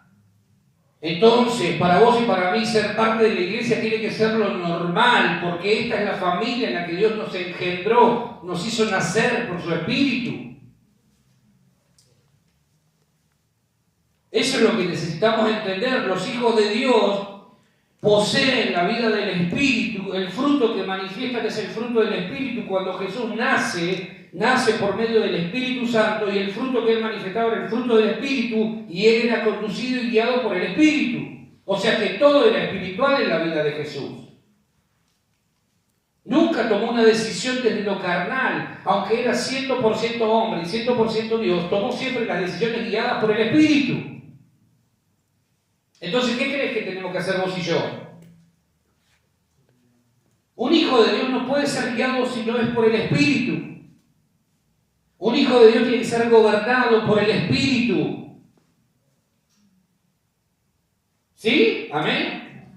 Entonces, para vos y para mí, ser parte de la iglesia tiene que ser lo normal, porque esta es la familia en la que Dios nos engendró, nos hizo nacer por su Espíritu. Eso es lo que necesitamos entender. Los hijos de Dios poseen la vida del Espíritu. El fruto que manifiestan es el fruto del Espíritu. Cuando Jesús nace por medio del Espíritu Santo, y el fruto que Él manifestaba era el fruto del Espíritu, y Él era conducido y guiado por el Espíritu. O sea que todo era espiritual en la vida de Jesús. Nunca tomó una decisión desde lo carnal, aunque era 100% hombre y 100% Dios, tomó siempre las decisiones guiadas por el Espíritu. Entonces, ¿qué crees que tenemos que hacer vos y yo? Un hijo de Dios no puede ser guiado si no es por el Espíritu. Un hijo de Dios tiene que ser gobernado por el Espíritu. ¿Sí? Amén.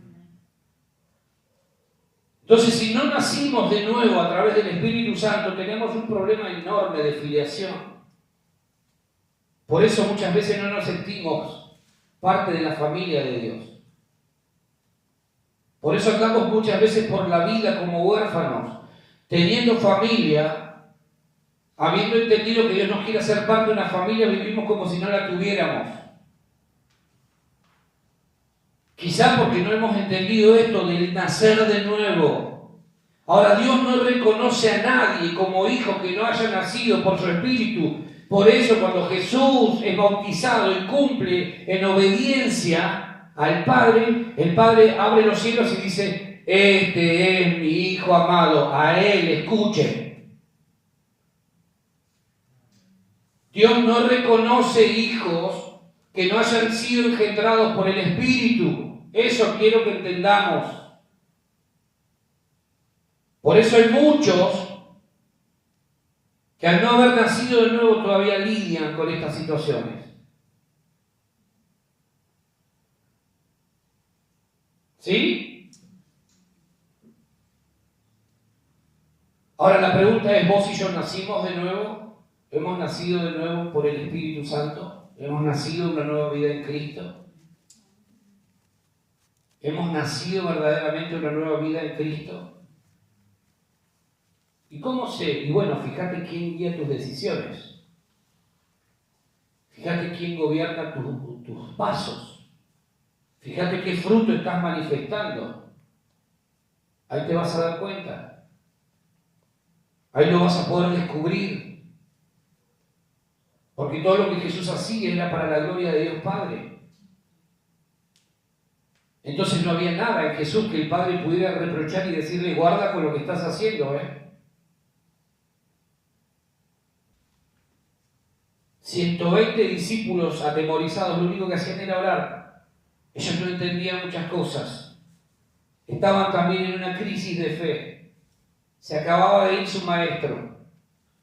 Entonces, si no nacimos de nuevo a través del Espíritu Santo, tenemos un problema enorme de filiación. Por eso muchas veces no nos sentimos parte de la familia de Dios. Por eso andamos muchas veces por la vida como huérfanos, teniendo familia, habiendo entendido que Dios nos quiere hacer parte de una familia, vivimos como si no la tuviéramos. Quizá porque no hemos entendido esto del nacer de nuevo. Ahora, Dios no reconoce a nadie como hijo que no haya nacido por su Espíritu. Por eso, cuando Jesús es bautizado y cumple en obediencia al Padre, el Padre abre los cielos y dice: este es mi Hijo amado, a Él escuchen. Dios no reconoce hijos que no hayan sido engendrados por el Espíritu. Eso quiero que entendamos. Por eso hay muchos que al no haber nacido de nuevo todavía lidian con estas situaciones. ¿Sí? Ahora la pregunta es: ¿vos y yo nacimos de nuevo? ¿Hemos nacido de nuevo por el Espíritu Santo? ¿Hemos nacido una nueva vida en Cristo? ¿Hemos nacido verdaderamente una nueva vida en Cristo? ¿Y cómo sé? Y bueno, fíjate quién guía tus decisiones. Fíjate quién gobierna tus pasos. Fíjate qué fruto estás manifestando. Ahí te vas a dar cuenta. Ahí lo vas a poder descubrir. Porque todo lo que Jesús hacía era para la gloria de Dios Padre. Entonces no había nada en Jesús que el Padre pudiera reprochar y decirle: guarda con lo que estás haciendo, 120 discípulos atemorizados, lo único que hacían era orar. Ellos no entendían muchas cosas. Estaban también en una crisis de fe. Se acababa de ir su maestro.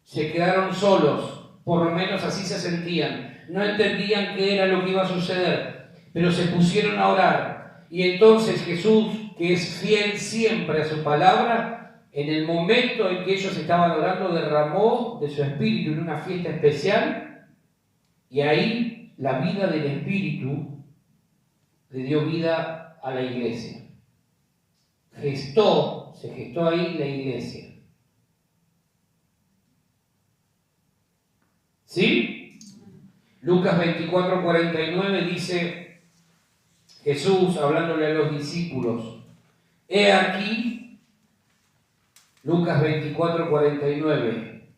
Se quedaron solos, por lo menos así se sentían. No entendían qué era lo que iba a suceder, pero se pusieron a orar. Y entonces Jesús, que es fiel siempre a su palabra, en el momento en que ellos estaban orando, derramó de su Espíritu en una fiesta especial, y ahí la vida del Espíritu le dio vida a la iglesia. Se gestó ahí la iglesia. ¿Sí? Lucas 24:49 dice Jesús, hablándole a los discípulos: he aquí, Lucas 24:49,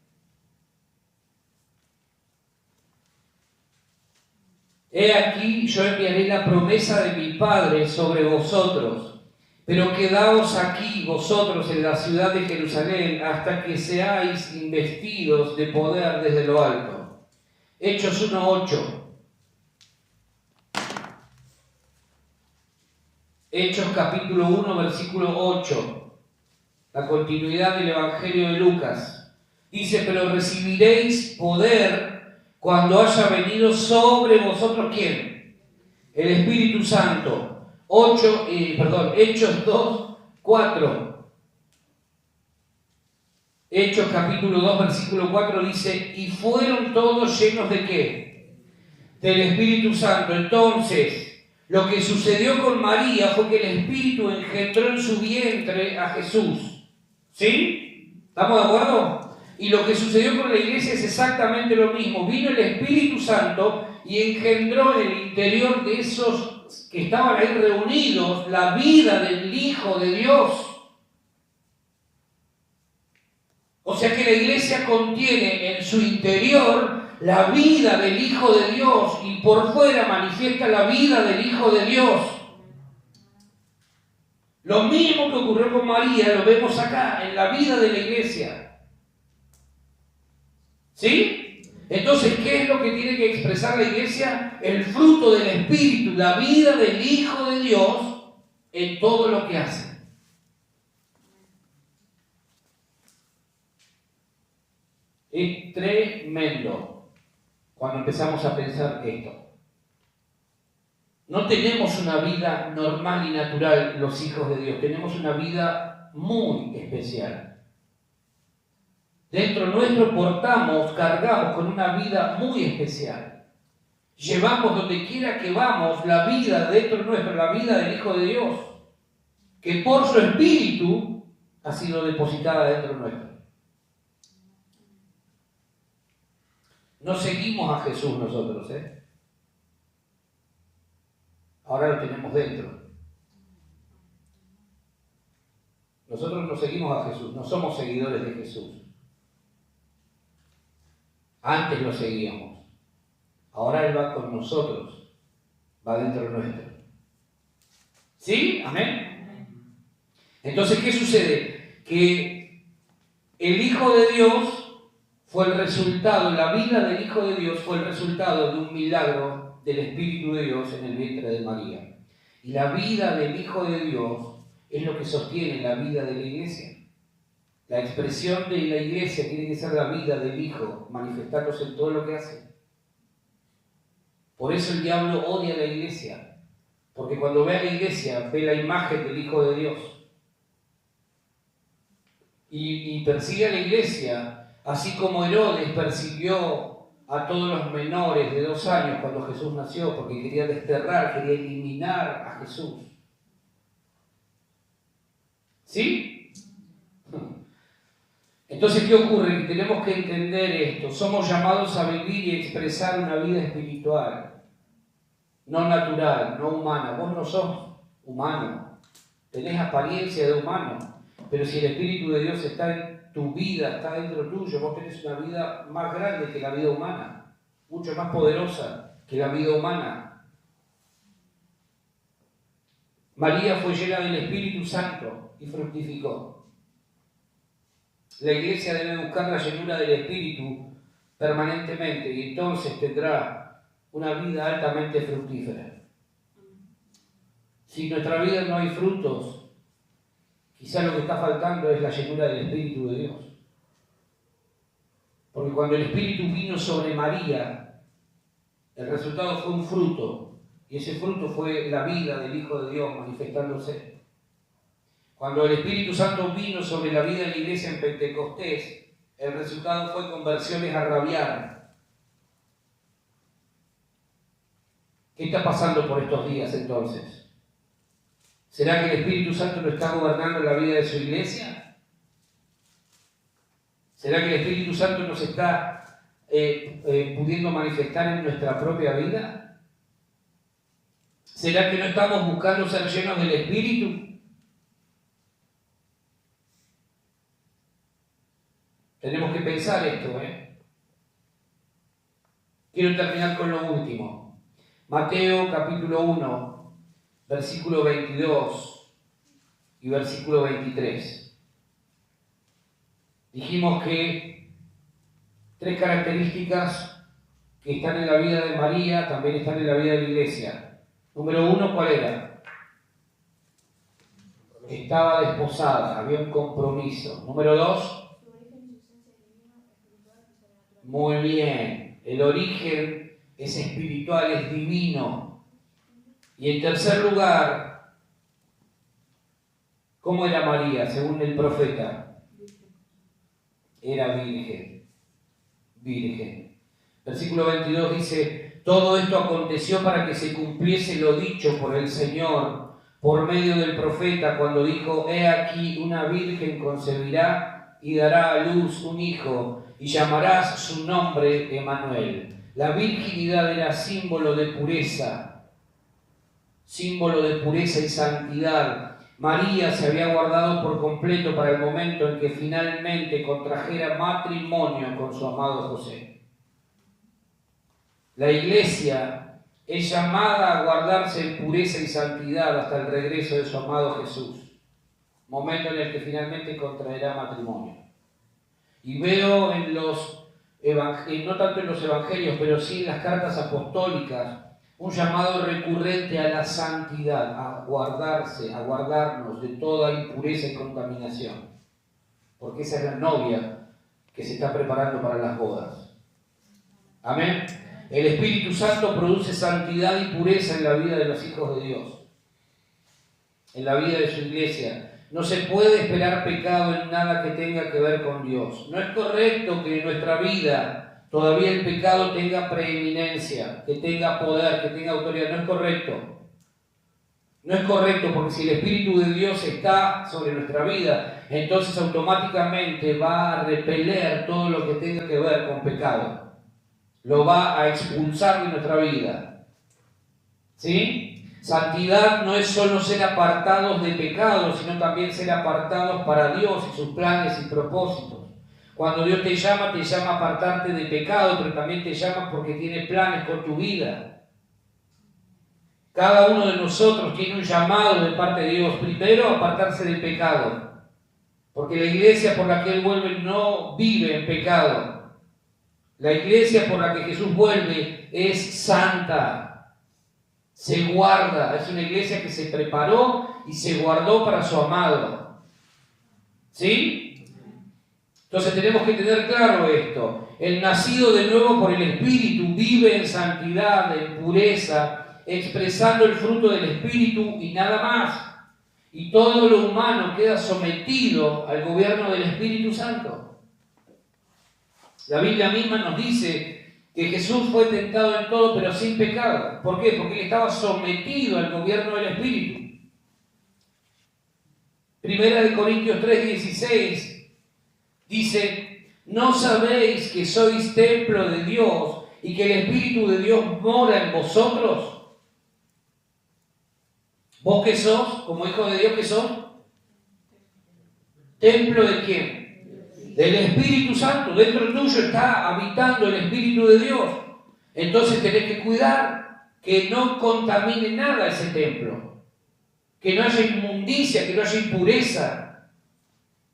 he aquí, yo enviaré la promesa de mi Padre sobre vosotros, pero quedaos aquí vosotros en la ciudad de Jerusalén hasta que seáis investidos de poder desde lo alto. Hechos 1:8. Hechos capítulo 1, versículo 8, la continuidad del Evangelio de Lucas. Dice: pero recibiréis poder cuando haya venido sobre vosotros, ¿quién? El Espíritu Santo. Hechos 2, 4. Hechos capítulo 2, versículo 4 dice: y fueron todos llenos ¿de qué? Del Espíritu Santo. Entonces, lo que sucedió con María fue que el Espíritu engendró en su vientre a Jesús. ¿Sí? ¿Estamos de acuerdo? Y lo que sucedió con la iglesia es exactamente lo mismo. Vino el Espíritu Santo y engendró en el interior de esos que estaban ahí reunidos la vida del Hijo de Dios. O sea que la iglesia contiene en su interior la vida del Hijo de Dios y por fuera manifiesta la vida del Hijo de Dios. Lo mismo que ocurrió con María lo vemos acá en la vida de la iglesia. ¿Sí? Entonces, ¿qué es lo que tiene que expresar la iglesia? El fruto del Espíritu, la vida del Hijo de Dios en todo lo que hace. Es tremendo cuando empezamos a pensar esto. No tenemos una vida normal y natural los hijos de Dios, tenemos una vida muy especial. Dentro nuestro cargamos con una vida muy especial. Llevamos donde quiera que vamos la vida dentro nuestro, la vida del Hijo de Dios, que por su Espíritu ha sido depositada dentro nuestro. No seguimos a Jesús nosotros, ¿eh? Ahora lo tenemos dentro. Nosotros no seguimos a Jesús, no somos seguidores de Jesús. Antes lo seguíamos. Ahora Él va con nosotros, va dentro nuestro. ¿Sí? ¿Amén? Entonces, ¿qué sucede? Que el Hijo de Dios fue el resultado, la vida del Hijo de Dios fue el resultado de un milagro del Espíritu de Dios en el vientre de María. Y la vida del Hijo de Dios es lo que sostiene la vida de la iglesia. La expresión de la iglesia tiene que ser la vida del Hijo, manifestándose en todo lo que hace. Por eso el diablo odia a la iglesia. Porque cuando ve a la iglesia, ve la imagen del Hijo de Dios. Y persigue a la iglesia, así como Herodes persiguió a todos los menores de 2 años cuando Jesús nació, porque quería desterrar, quería eliminar a Jesús. ¿Sí? Entonces, ¿qué ocurre? Tenemos que entender esto. Somos llamados a vivir y expresar una vida espiritual. No natural, no humana. Vos no sos humano, tenés apariencia de humano, pero si el Espíritu de Dios está en tu vida, está dentro tuyo, vos tenés una vida más grande que la vida humana, mucho más poderosa que la vida humana. María fue llena del Espíritu Santo y fructificó. La iglesia debe buscar la llenura del Espíritu permanentemente y entonces tendrá una vida altamente fructífera. Si en nuestra vida no hay frutos, quizás lo que está faltando es la llenura del Espíritu de Dios. Porque cuando el Espíritu vino sobre María, el resultado fue un fruto, y ese fruto fue la vida del Hijo de Dios manifestándose. Cuando el Espíritu Santo vino sobre la vida de la iglesia en Pentecostés, el resultado fue conversiones a rabiar. ¿Qué está pasando por estos días entonces? ¿Será que el Espíritu Santo no está gobernando la vida de su iglesia? ¿Será que el Espíritu Santo nos está pudiendo manifestar en nuestra propia vida? ¿Será que no estamos buscando ser llenos del Espíritu? Tenemos que pensar esto, ¿eh? Quiero terminar con lo último. Mateo capítulo 1, versículo 22 y versículo 23. Dijimos que 3 características que están en la vida de María también están en la vida de la iglesia. Número 1, ¿cuál era? Estaba desposada, había un compromiso. Número 2, muy bien, el origen es espiritual, es divino. Y en tercer lugar, ¿cómo era María según el profeta? Era virgen. Virgen. Versículo 22 dice: todo esto aconteció para que se cumpliese lo dicho por el Señor por medio del profeta cuando dijo: he aquí una virgen concebirá y dará a luz un hijo y llamarás su nombre Emmanuel. La virginidad era símbolo de pureza y santidad. María se había guardado por completo para el momento en que finalmente contrajera matrimonio con su amado José. La iglesia es llamada a guardarse en pureza y santidad hasta el regreso de su amado Jesús, momento en el que finalmente contraerá matrimonio. Y veo en los no tanto en los evangelios, pero sí en las cartas apostólicas, un llamado recurrente a la santidad, a guardarse, a guardarnos de toda impureza y contaminación, porque esa es la novia que se está preparando para las bodas. Amén. El Espíritu Santo produce santidad y pureza en la vida de los hijos de Dios, en la vida de su iglesia. No se puede esperar pecado en nada que tenga que ver con Dios. No es correcto que en nuestra vida todavía el pecado tenga preeminencia, que tenga poder, que tenga autoridad. No es correcto. No es correcto, porque si el Espíritu de Dios está sobre nuestra vida, entonces automáticamente va a repeler todo lo que tenga que ver con pecado. lo va a expulsar de nuestra vida. ¿Sí? Santidad no es solo ser apartados de pecado, sino también ser apartados para Dios y sus planes y propósitos. Cuando Dios te llama a apartarte de pecado, pero también te llama porque tiene planes con tu vida. Cada uno de nosotros tiene un llamado de parte de Dios. Primero, apartarse del pecado. Porque la iglesia por la que Él vuelve no vive en pecado. La iglesia por la que Jesús vuelve es santa. Se guarda. Es una iglesia que se preparó y se guardó para su amado. ¿Sí? Entonces tenemos que tener claro esto. El nacido de nuevo por el Espíritu vive en santidad, en pureza, expresando el fruto del Espíritu y nada más. Y todo lo humano queda sometido al gobierno del Espíritu Santo. La Biblia misma nos dice que Jesús fue tentado en todo, pero sin pecado. ¿Por qué? Porque Él estaba sometido al gobierno del Espíritu. Primera de Corintios 3:16 dice: ¿no sabéis que sois templo de Dios y que el Espíritu de Dios mora en vosotros? ¿Vos qué sos? Como hijos de Dios, ¿qué sos? ¿Templo de quién? Del Espíritu Santo. Dentro tuyo está habitando el Espíritu de Dios. Entonces tenés que cuidar que no contamine nada ese templo. Que no haya inmundicia, que no haya impureza.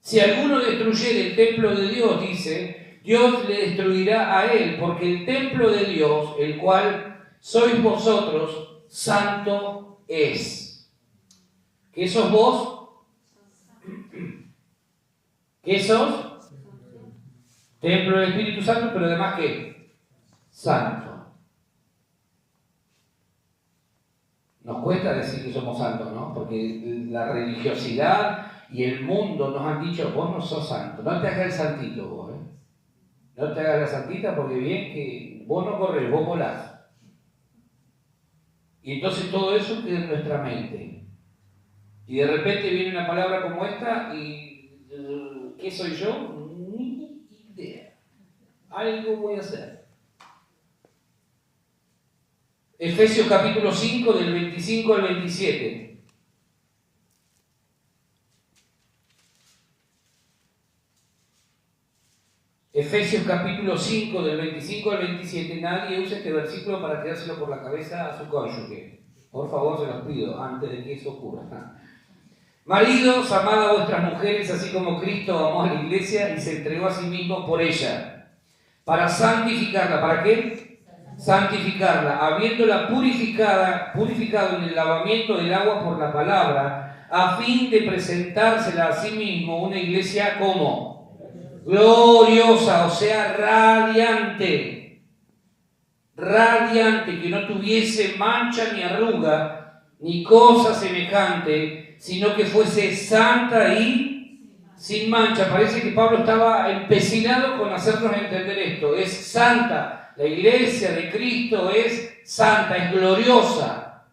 Si alguno destruyere el templo de Dios, dice, Dios le destruirá a él, porque el templo de Dios, el cual sois vosotros, santo es. ¿Qué sos vos? ¿Qué sos? Templo del Espíritu Santo, pero además ¿qué? Santo. Nos cuesta decir que somos santos, ¿no? Porque la religiosidad y el mundo nos han dicho: vos no sos santo, no te hagas el santito vos, ¿eh? No te hagas la santita porque bien que vos no corres, vos volás. Y entonces todo eso queda en nuestra mente. Y de repente viene una palabra como esta y ¿qué soy yo? Ni idea. Algo voy a hacer. Efesios capítulo 5 del 25 al 27. Efesios capítulo 5 del 25 al 27. Nadie use este versículo para tirárselo por la cabeza a su cónyuge. Por favor, se los pido antes de que eso ocurra. Maridos, amad a vuestras mujeres, así como Cristo amó a la iglesia y se entregó a sí mismo por ella, para santificarla. ¿Para qué? Santificarla, habiéndola purificado en el lavamiento del agua por la palabra, a fin de presentársela a sí mismo una iglesia como gloriosa, o sea, radiante, que no tuviese mancha ni arruga, ni cosa semejante, sino que fuese santa y sin mancha. Parece que Pablo estaba empecinado con hacernos entender esto. Es santa. La iglesia de Cristo es santa, es gloriosa.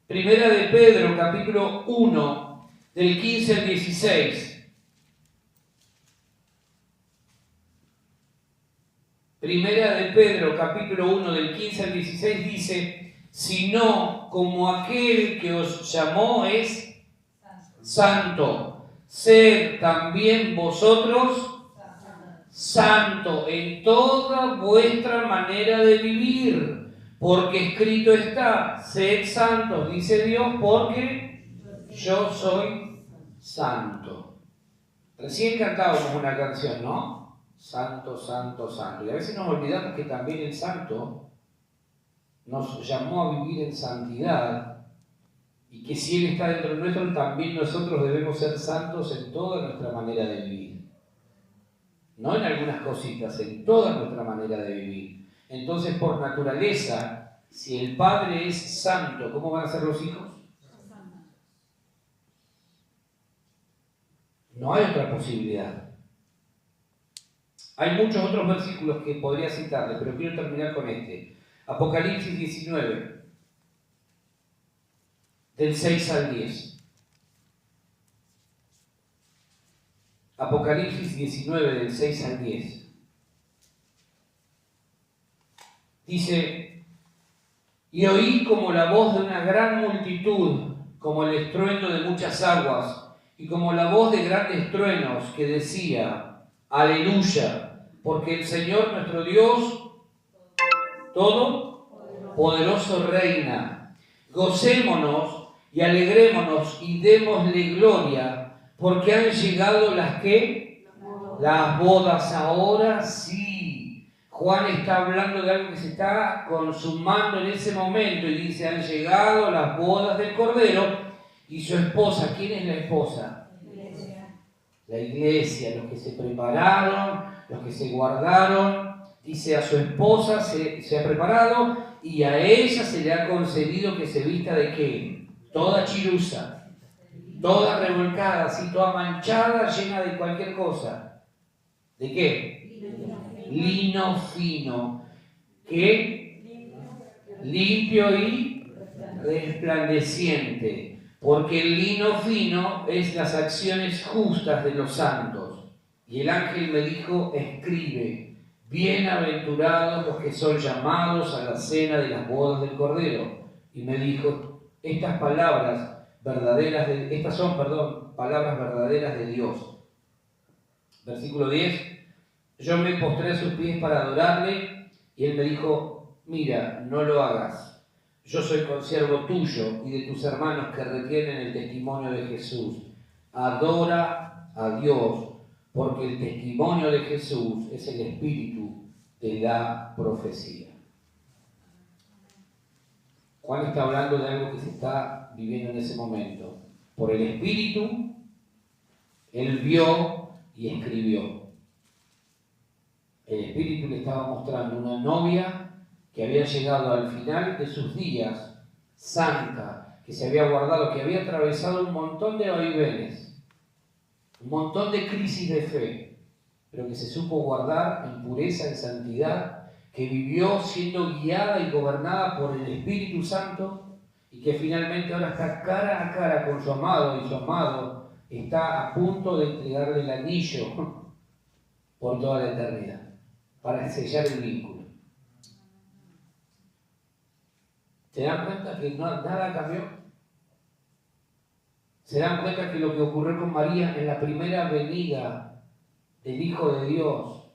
Primera de Pedro, capítulo 1, del 15 al 16. Primera de Pedro, capítulo 1, del 15 al 16 dice: sino como aquel que os llamó es santo, sed también vosotros santo en toda vuestra manera de vivir, porque escrito está: sed santos, dice Dios, porque yo soy santo. Recién cantábamos una canción, ¿no? Santo, santo, santo. Y a veces nos olvidamos que también el santo nos llamó a vivir en santidad, y que si Él está dentro nuestro, también nosotros debemos ser santos en toda nuestra manera de vivir. No en algunas cositas, en toda nuestra manera de vivir. Entonces, por naturaleza, si el Padre es santo, ¿cómo van a ser los hijos? No hay otra posibilidad. Hay muchos otros versículos que podría citarles, pero quiero terminar con este. Apocalipsis 19. Del 6 al 10. Apocalipsis 19, del 6 al 10. Dice, y oí como la voz de una gran multitud, como el estruendo de muchas aguas, y como la voz de grandes truenos que decía, aleluya, porque el Señor nuestro Dios Todopoderoso reina. Gocémonos y alegrémonos y démosle gloria, porque han llegado las que las bodas. Ahora sí, Juan está hablando de algo que se está consumando en ese momento y dice, han llegado las bodas del Cordero y su esposa. ¿Quién es la esposa? La iglesia, los que se prepararon, los que se guardaron. Dice, a su esposa se ha preparado y a ella se le ha concedido que se vista de qué? Toda chirusa, toda revolcada, así toda manchada, llena de cualquier cosa. ¿De qué? Lino fino, que limpio y resplandeciente. Porque el lino fino es las acciones justas de los santos. Y el ángel me dijo, escribe, bienaventurados los que son llamados a la cena de las bodas del Cordero. Y me dijo, estas son, palabras verdaderas de Dios. Versículo 10, yo me postré a sus pies para adorarle, y él me dijo, mira, no lo hagas. Yo soy consiervo tuyo y de tus hermanos que retienen el testimonio de Jesús. Adora a Dios, porque el testimonio de Jesús es el espíritu de la profecía. Juan está hablando de algo que se está viviendo en ese momento. Por el espíritu, él vio y escribió. El espíritu le estaba mostrando una novia que había llegado al final de sus días, santa, que se había guardado, que había atravesado un montón de vaivenes, un montón de crisis de fe, pero que se supo guardar en pureza, en santidad, que vivió siendo guiada y gobernada por el Espíritu Santo y que finalmente ahora está cara a cara con su amado y su amado está a punto de entregarle el anillo por toda la eternidad para sellar el vínculo. ¿Se dan cuenta que nada cambió? ¿Se dan cuenta que lo que ocurrió con María en la primera venida del Hijo de Dios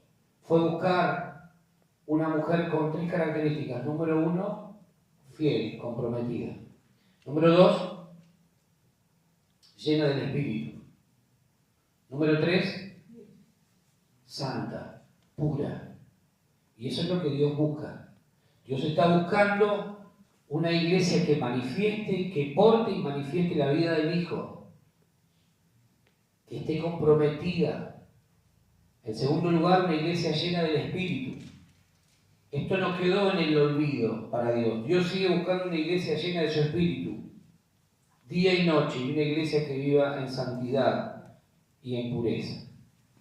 fue buscar una mujer con 3 características? Número 1, fiel, comprometida. Número 2, llena del Espíritu. Número 3, santa, pura. Y eso es lo que Dios busca. Dios está buscando una iglesia que manifieste, que porte y manifieste la vida del Hijo, que esté comprometida. En segundo lugar, una iglesia llena del Espíritu. Esto no quedó en el olvido para Dios. Dios sigue buscando una iglesia llena de su Espíritu, día y noche, y una iglesia que viva en santidad y en pureza,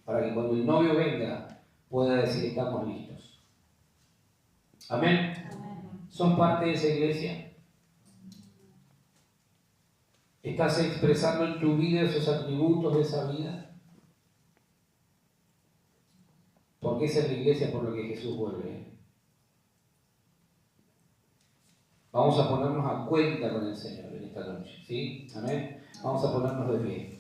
para que cuando el novio venga pueda decir, estamos listos. Amén. ¿Son parte de esa iglesia? ¿Estás expresando en tu vida esos atributos de esa vida? Porque esa es la iglesia por la que Jesús vuelve. Vamos a ponernos a cuenta con el Señor en esta noche, ¿sí? Amén. Vamos a ponernos de pie.